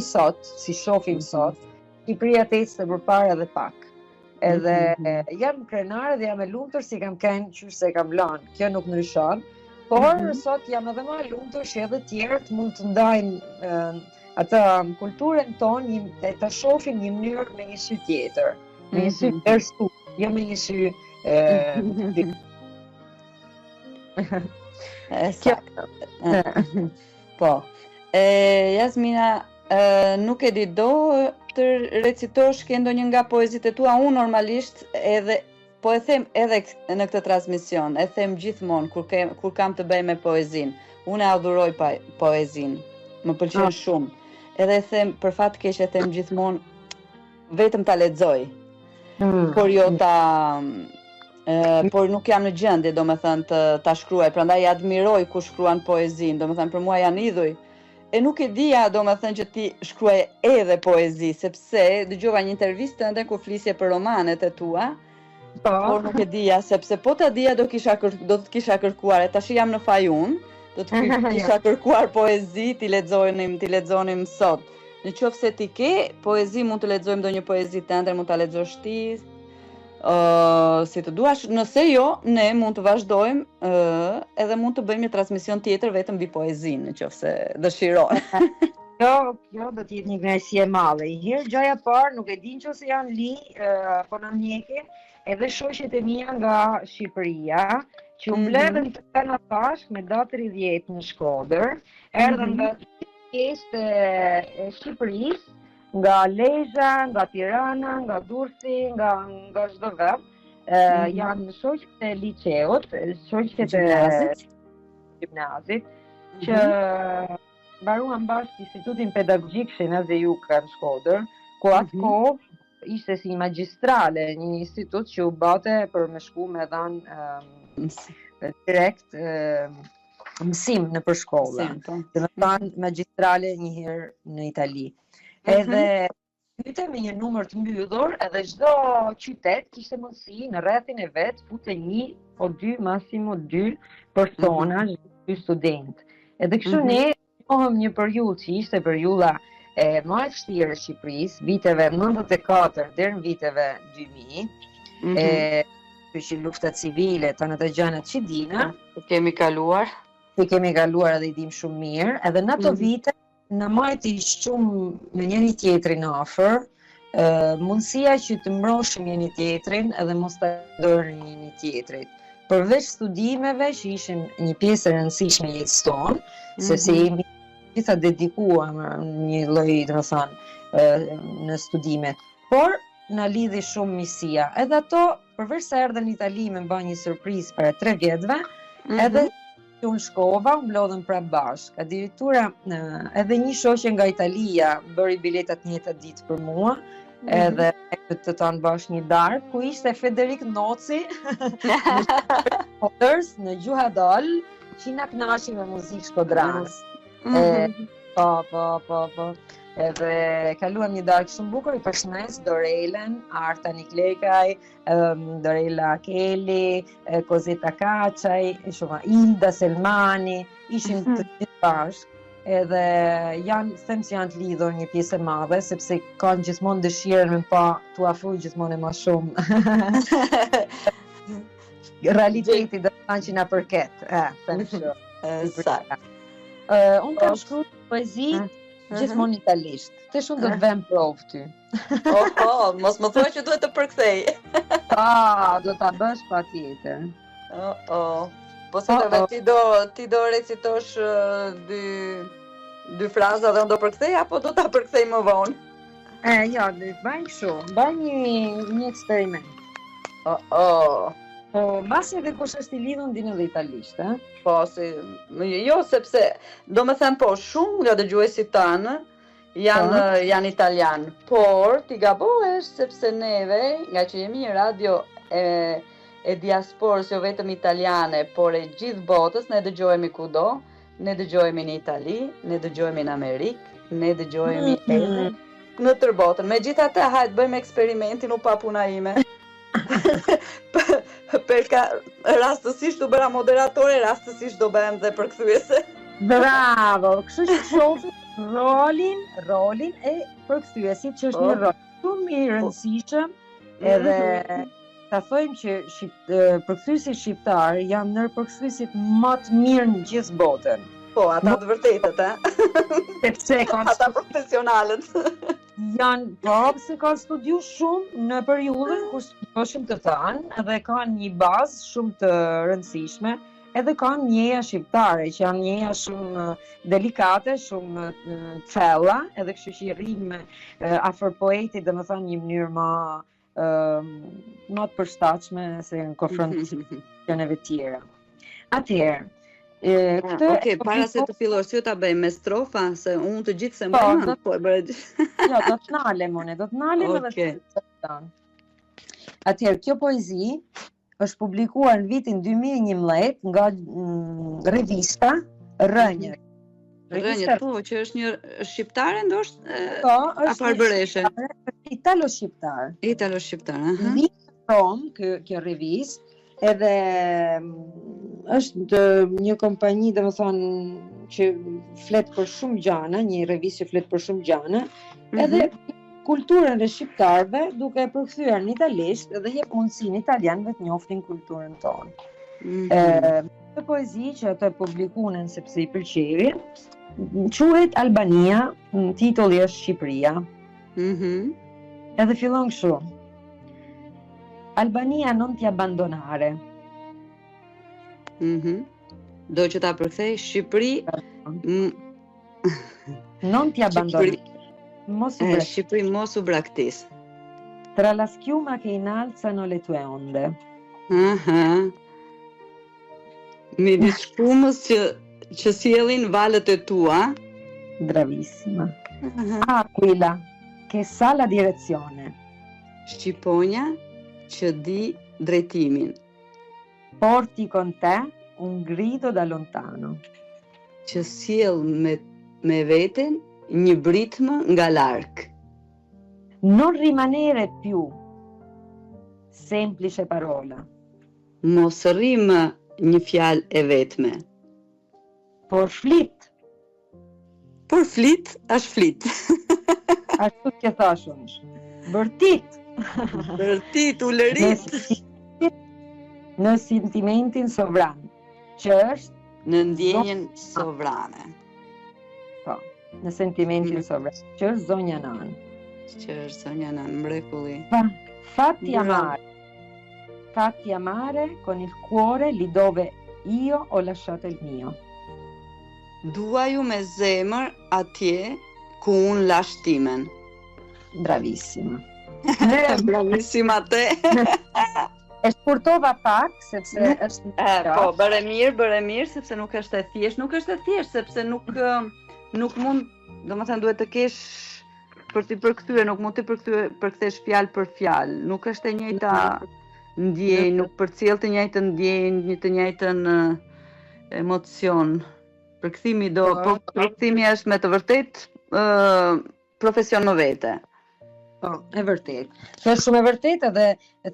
shohim sot, Shqipëria të ecë përpara edhe pak. Edhe jam krenare dhe jam e lumtur si kam kenë qysh se kam lanë. Kjo nuk ndryshon. Por sot jam edhe më lumtur që edhe tjerët mund të ndajnë atë kulturën tonë e të shohin një mënyrë me një sy tjetër, me një sy erstu, jo me një sy Po. Jasmina, nuk e di, do të recitosh ke ndonjë nga poezitë e tua? Unë normalisht po e them edhe në këtë transmision, e them gjithmonë kur kam të bëj me poezinë. Unë e adhuroj poezinë, më pëlqen shumë. Edhe e them, për fat keq e them gjithmonë, vetëm ta lexoj. Por jo por nuk jam në gjendje, domethënë ta shkruaj, prandaj admiroj ku shkruan poezinë, domethënë për mua janë idhuj. E nuk e dija, domethënë, që ti shkruaj edhe poezi, sepse dëgjova një intervistë tënde ku flisje për romanet e tua. Por nuk e dija, sepse po ta dija do të kisha kërkuar, e tash jam në fajun, do të kisha kërkuar poezi, ti lexonim sot. Në qoftë se ti ke poezi, mund të lexojmë ndonjë poezi tënde, mund ta lexosh ti, si të duash. Nëse jo, ne mund të vazhdojmë edhe mund të bëjmë një transmision tjetër vetëm mbi poezinë, nëse dëshiron. Kjo do të jetë një kënaqësi e madhe. Herë gjaja parë, nuk e din nëse janë li, po na ndjekin, edhe shoqet e mia nga Shqipëria, që u mbledhën të kanë bashkë me datë 30 në Shkodër, erdhën nga pjesë e Shqipërisë, nga Lezhë, nga Tirana, nga Durrësi, nga çdo vend. Janë shoqet e liceut, shoqet e gjimnazit, që mbaruan bashkë Institutin Pedagogjik Shenaz e Juka në Shkodër, ku atë kohë ishte si magistrale, një institut që u bate për me shku me dhanë direkt mësim në përshkolla. Dhe me dhanë magistrale një herë në Itali. Edhe pyte me një numër të mbydhur, edhe çdo qytet kishte mundësi në rrethin e vet fute 1 o 2, maksimo 2 persona, 2 student. Edhe kështu ne njohëm një periudhë që ishte periudha e më e vështirë e Shqipërisë, viteve 94 deri në viteve 2000, që lufta civile, të në të gjanat që dina. Kemi kaluar edhe i dim shumë mirë, edhe në ato vite në majti shumë me njëri tjetrin afër, mundësia që të mbroshim njëri tjetrin edhe mos të dorë njëri tjetrit. përveç studimeve që ishin një pjesë e rëndësishme e jetës tonë, sepse jemi gjitha dedikuar një lloj, domethënë, në studime, por na lidhi shumë misia. Edhe ato, përveç se erdhën në Itali me bën një surprizë para 3 vjetëve, edhe që unë shkova, unë mblodhëm prapë bashkë. Addirittura edhe një shoqe nga Italia bëri biletat një të ditë për mua, edhe të tanë bashkë një darkë, ku ishte Federik Noci në Gjuha Dal, që na kënaqi me muzikë shkodrane. Po. Edhe kaluam një darkë shumë bukur, i përshëndes Dorelen, Arta Niklekaj, Dorela Keli, Kozeta Kaçaj, Ilda Selmani, ishim të gjithë bashkë. Edhe them që janë të lidhur një pjesë e madhe, sepse kanë gjithmonë dëshirën me pa t'u afruar gjithmonë më shumë. Realiteti do të thonë që na përket. Them kështu. Saktë. Unë kam shkruar poezi gjithmonë italisht. Te shumë do të vëm provë ty. Mos më thuaj që duhet të përkthej. Do ta bësh patjetër. Po se ti do recitosh dy fraza dhe unë do përkthej, apo do ta përkthej më vonë? Jo, do të bëjmë kështu. Bëjmë një eksperiment. Po, mbasi edhe kush është i lidhur ndin edhe italisht, Po, jo, sepse, do me them po, shumë nga dëgjuesit tanë janë italian, por ti gabohesh sepse neve, nga që jemi një radio e diasporës jo vetëm italiane, por e gjithë botës, ne dëgjohemi kudo, ne dëgjohemi në Itali, ne dëgjohemi në Amerikë, ne dëgjohemi edhe në tërë botën. Megjithatë, hajde bëjmë eksperimentin u pa puna ime. Rastësisht u bëra moderatore, rastësisht do bëhem dhe përkthyese. Bravo! Kështu që shohim rolin e përkthyesit, që është një rol shumë i rëndësishëm, edhe ta thojmë që përkthyesit shqiptar janë ndër përkthyesit më të mirë në gjithë botën. Po, ata të vërtetët, Sepse ata profesionalët. Se kanë studiu shumë në periudhën kur studioshim të tanë, edhe kanë një bazë shumë të rëndësishme, edhe kanë njeja shqiptare, që janë njeja shumë delikate, shumë thella, edhe kështu që i rrim afër poetit, domethënë një mënyrë më të përshtatshme se në konfrontacioneve tjera. Atëherë, para se të fillosh, si ta bëjmë me strofa, se unë të gjithë se mbajmë, po e bëre. Jo, do të nalem edhe të thënë. Atëherë, kjo poezi është publikuar në vitin 2011 nga revista Rënjë. Rënjë, po, që është një shqiptare ndoshta? Po, është arbëreshe. Italo-shqiptar. Italo-shqiptar, Rom, kjo revistë, edhe është një kompani, domethënë, që flet për shumë gjana, një revistë që flet për shumë gjana, edhe kulturën e shqiptarëve duke e përkthyer në italisht dhe jep mundësinë italianëve të njohtin kulturën tonë. Këtë poezi që ato e publikuan sepse i pëlqej, quhet Albania, titulli është Shqipëria. Edhe fillon kështu. Albania non ti abbandonare. Do që ta përkthej Shqipëri non ti abbandonare. Shqipëri mos u braktis. Tra la schiuma che innalzano le tue onde. Midis shkumës që sjellin valët e tua. Bravissima. Aquila che sa la direzione. Shqiponja që di drejtimin. Porti con te un grido da lontano. Që sjell me veten një britmë nga larg. Non rimanere più semplice parola. Mos rrim një fjalë e vetme. Por flit. Por flit, është flit. Ashtu që thash unë. Bërtit. Bërtit, ulërit. Në sentimentin sovran, që është në ndjenjen sovrane. Po, në sentimentin sovran, që është zonja Nan. Që është zonja Nan, mrekulli. Fatti amare. fatti amare con il cuore lì dove io ho lasciato il mio. Dua ju me zemër atje ku unë lash timen. Bravissima. Bravissima te. E shkurtova pak sepse është Po, bëre mirë sepse nuk është e thjesht, sepse nuk mund, domethënë duhet të kesh për t'i përkthyer, nuk mund t'i përkthesh fjalë për fjalë. Nuk është e njëjta ndjenjë, nuk përcjell të njëjtën ndjenjë, të njëjtën emocion. Përkthimi përkthimi është me të vërtetë profesion më vete. Po, e vërtet. Kjo është shumë e vërtetë dhe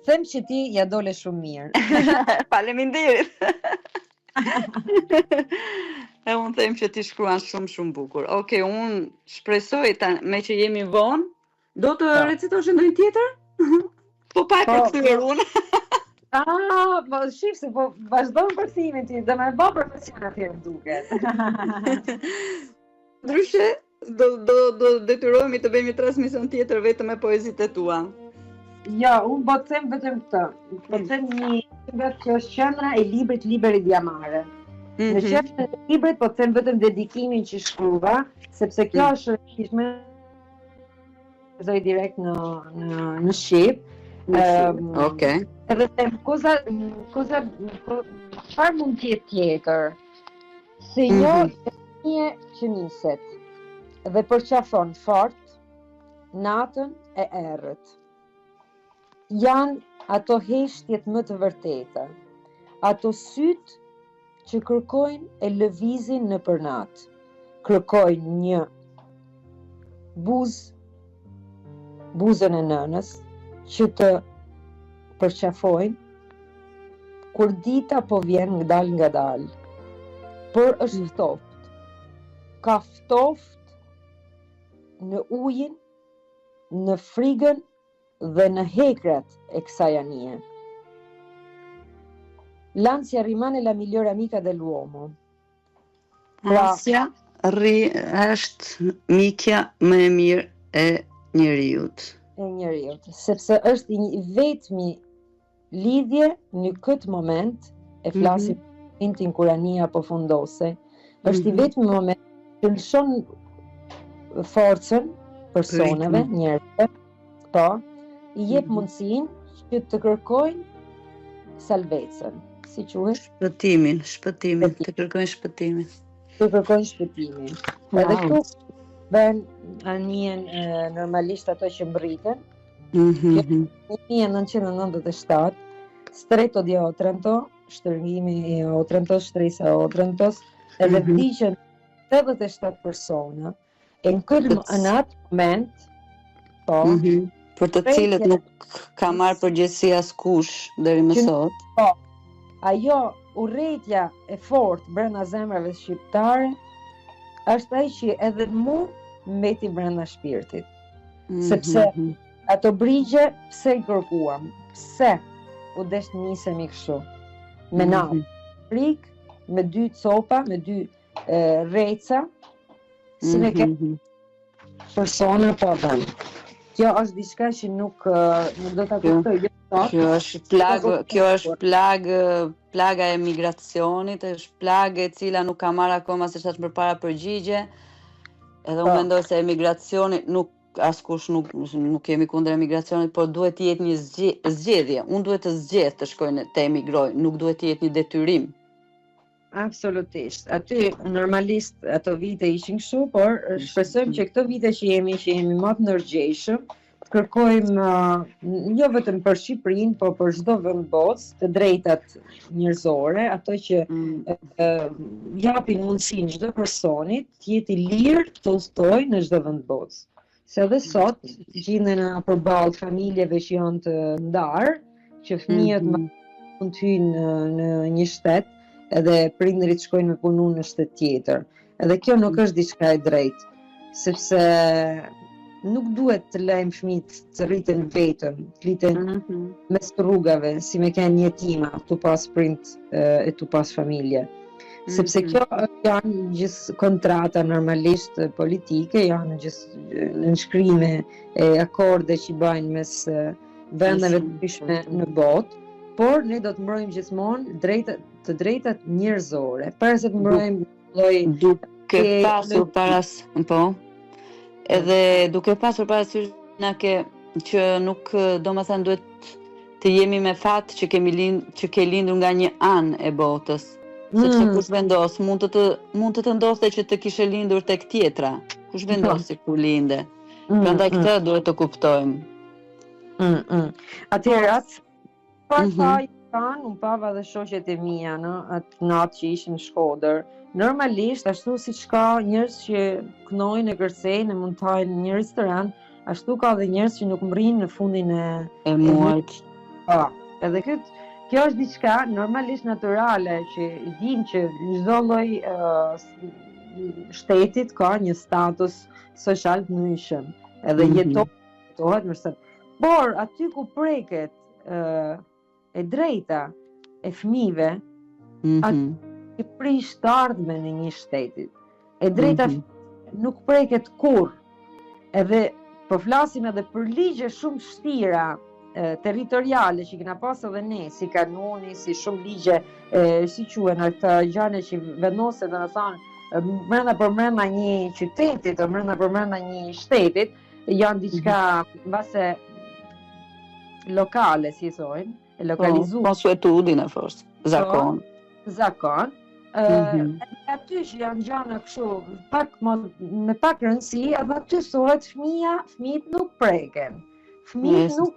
them që ti ja dole shumë mirë. Faleminderit. E unë them që ti shkruan shumë bukur. Okej, unë shpresoj me që jemi vonë, do të recitosh ndonjë tjetër? Po pa e përkthyer unë. Po shif se po vazhdon përkthimin ti, do më bë profesion atje duket. Ndryshe do detyrohemi të bëjmë një transmision tjetër vetëm me poezitë tua. Jo, unë po të them vetëm këtë. Po të them një libër që është qendra e librit Liberi di Amare. Në qendrën e librit po të them vetëm dedikimin që shkruva, sepse kjo është ishme zoj direkt në shqip. Okej. Edhe them koza çfarë mund të jetë tjetër? Se jo një që niset dhe përqafon fort natën e errët. Janë ato heshtjet më të vërteta, ato syt që kërkojnë e lëvizin në përnat, kërkojnë një buzën e nënës që të përqafojnë kur dita po vjen nga dal, por është ftoft, ka ftoft në ujin, në frigën dhe në hekrat e kësaj anie. L'ansia rimane la migliore amica dell'uomo. Ansia është mikja më e mirë e njeriut. Sepse është një vetmi lidhje në këtë moment, e flasim intin kur ania po fundose, është i vetmi moment që lëshon forcën personave, njerëzve, po, i jep mundësinë që të kërkojnë salvecën, si quhet? Shpëtimin, të kërkojnë shpëtimin. Edhe këtu bën anien normalisht ato që mbritën. 1997, Stretto di Otranto, shtrëngimi i Otrantos, shtresa e Otrantos, edhe vdiqën 87 persona. Në atë moment, po, për të cilët nuk ka marrë përgjegjësi askush deri më sot. Po. Ajo urrëtia e fortë brenda zemrave shqiptare është ai që edhe mu mbeti brenda shpirtit. Sepse ato brigje pse i kërkuam? Pse u desh nisemi kështu? Me natë, frik, me 2 copa, me 2 rreca, si me ke persona po vën. Kjo është diçka që nuk do ta kuptoj. Kjo është plaga e migracionit, është plagë e cila nuk ka marrë akoma se çfarë përpara përgjigje. Edhe unë mendoj se emigracioni askush nuk kemi kundër emigracionit, por duhet të jetë një zgjedhje. Unë duhet të zgjedh të shkoj të emigroj, nuk duhet të jetë një detyrim. Absolutisht. Aty normalisht ato vite ishin kështu, por shpresojmë që këto vite që jemi më të ndërgjegjshëm, të kërkojmë jo vetëm për Shqipërinë, por për çdo vend botës të drejtat njerëzore, ato që japin mundësinë çdo personit të jetë i lirë të udhtojë në çdo vend botës. Se edhe sot gjenden përballë familjeve që janë të ndarë, që fëmijët mund të hyjnë në një shtet, edhe prindërit shkojnë me punu në shtet tjetër. Edhe kjo nuk është diçka e drejtë, sepse nuk duhet të lejmë fëmijët të rriten vetëm, të rriten mes rrugave, si me kanë jetima, tu pas prind e tu pas familje. Sepse kjo janë gjithë kontrata normalisht politike, janë gjithë nënshkrime e akorde që bëjnë mes vendeve të ndryshme në botë, por ne do të mbrojmë gjithmonë të drejtat njerëzore, para se të mbrojmë lloj duke pasur duke pasur parasysh që nuk domethënë duhet të jemi me fat që që ke lindur nga një anë e botës. Sepse kush vendos mund të të ndodhte që të kishe lindur tek tjetra. Kush vendosi ku linde. Prandaj këtë duhet të kuptojmë. Atëherë unë pava dhe shoqet e mia në atë natë që ishim në Shkodër. Normalisht, ashtu siç ka njerëz që knojnë e kërcejnë, mund të hajnë në një restoran, ashtu ka dhe njerëz që nuk mrinë në fundin e muajit. Edhe kjo është diçka normalisht natyrale që i dinë që çdo lloj shtetit ka një status social të ndryshëm. Edhe jetohet më. Por aty ku preket e drejta e fëmijëve, aty prish të ardhmen e një shtetit. E drejta nuk preket kurrë. Edhe po flasim edhe për ligje shumë vështira territoriale që kena pas edhe ne, si kanuni, si shumë ligje, si quhen ato gjëra që vendosen, domethënë, brenda për brenda një qytetit, brenda për brenda një shtetit, janë diçka mbase lokale, si thonë, e lokalizuar. Consuetudine forse, zakon. Zakon. Aty që janë gjëra kështu, me pak rëndësi, edhe aty thuhet fëmijët nuk preken. Fëmijët nuk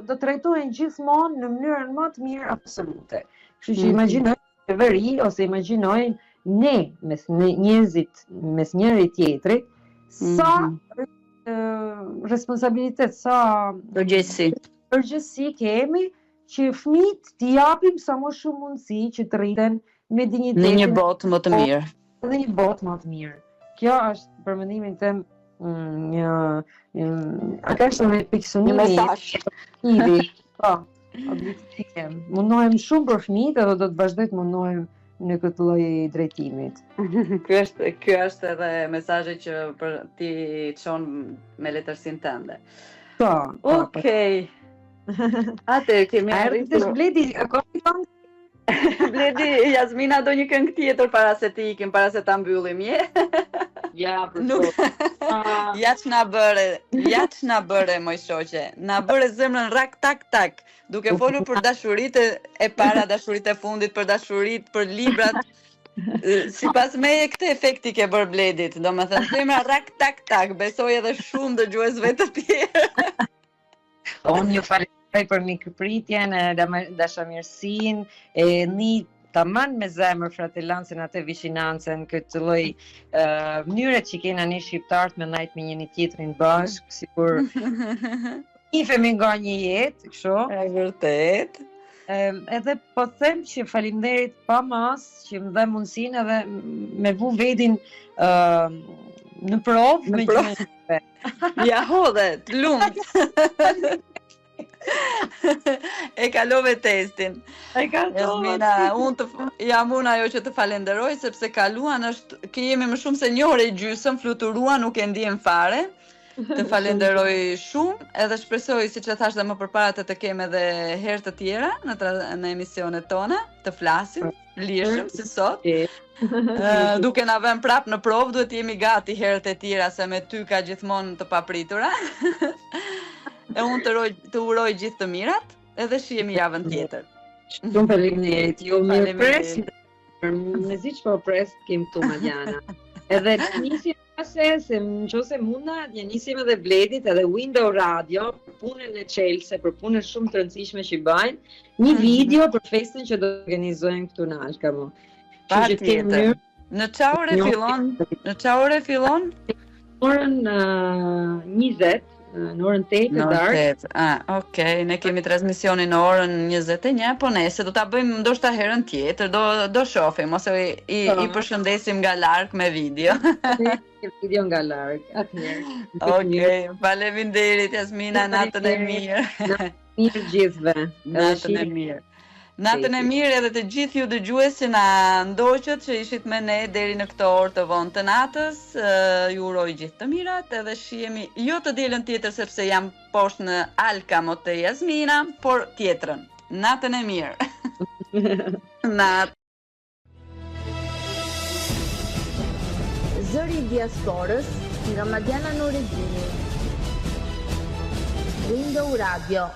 do trajtohen gjithmonë në mënyrën më të mirë absolute. Kështu që imagjinojnë veri ose imagjinojnë ne mes njerëzit, mes njëri tjetrit, sa responsabilitet, sa përgjegjësi kemi që fëmijët t'i japim sa më shumë mundësi që të rriten me dinjitetin në një botë më të mirë. Në një botë më të mirë. Kjo është për mendimin tim një mesazh. Mundohem shumë për fëmijët edhe do të vazhdoj të mundohem në këtë lloj drejtimit. Ky është edhe mesazhi që për ti çon me letërsinë tënde. Okej. Atë kemi arritur. Bledi, Bledi, Jasmina do një këngë tjetër para se të ikim, para se ta mbyllim, je? Ja, Ja që na bëre, moj shoqe. Na bëre zemrën rak tak tak, duke folur për dashuritë e para, dashuritë e fundit, për dashuritë, për librat. Sipas meje këtë efekti ke bërë Bledit, domethënë zemra rak tak tak, besoj edhe shumë dëgjuesve të tjerë. Unë ju falenderoj për mikropritjen, dashamirësinë, një tamam me zemër fratellancën atë vicinancën, këtë lloj mënyre që kena ne shqiptarët me ndajt me njëri tjetrin bashkë, sikur nifemi nga një jetë, kështu. E vërtet. Edhe po them që faleminderit pa mas që më dhe mundësinë edhe me vu vedin në provë me gjë. Ja hodhe, të lumt. E kalove testin. Jasmina, jam unë ajo që të falenderoj sepse kaluan jemi më shumë se një orë e gjysmë, fluturuan, nuk e ndihem fare. Të falenderoj shumë, edhe shpresoj, siç e thash dhe më përpara, të kemi edhe herë të tjera në emisionet tona, të flasim, lirshëm si sot. Duke na vënë prap në provë, duhet jemi gati herët e tjera se me ty ka gjithmonë të papritura. E unë të uroj gjithë të mirat, edhe shihemi javën tjetër. Shumë faleminderit, ju mirë pres, me zi që po pres kem këtu Mariana. Edhe nisim se nëse munda, nisim edhe Bledit, edhe Window Radio, për punën e Chelsea, për punën shumë të rëndësishme që bëjnë, një video për festën që do të organizojnë këtu në Alkamo. Patjetër. Në çfarë fillon? Orën 20. Në orën 8 të darkë. Okej, ne kemi transmisionin në orën 21, po nese do ta bëjmë ndoshta herën tjetër, do shohim ose i përshëndesim nga larg me video. Video nga larg, atëherë. Okej, faleminderit Jasmina, natën e mirë. Mirë gjithëve. Natën e mirë. Natën e mirë edhe të gjithë ju dëgjues që na ndoqët që ishit me ne deri në këtë orë të vonë të natës. Ju uroj gjithë të mirat edhe shihemi jo të dielën tjetër sepse jam poshtë në Alkamo te Jasmina, por tjetrën. Natën e mirë. Natë. Zëri i diasporës nga Madiana Nuregjini. Window Radio.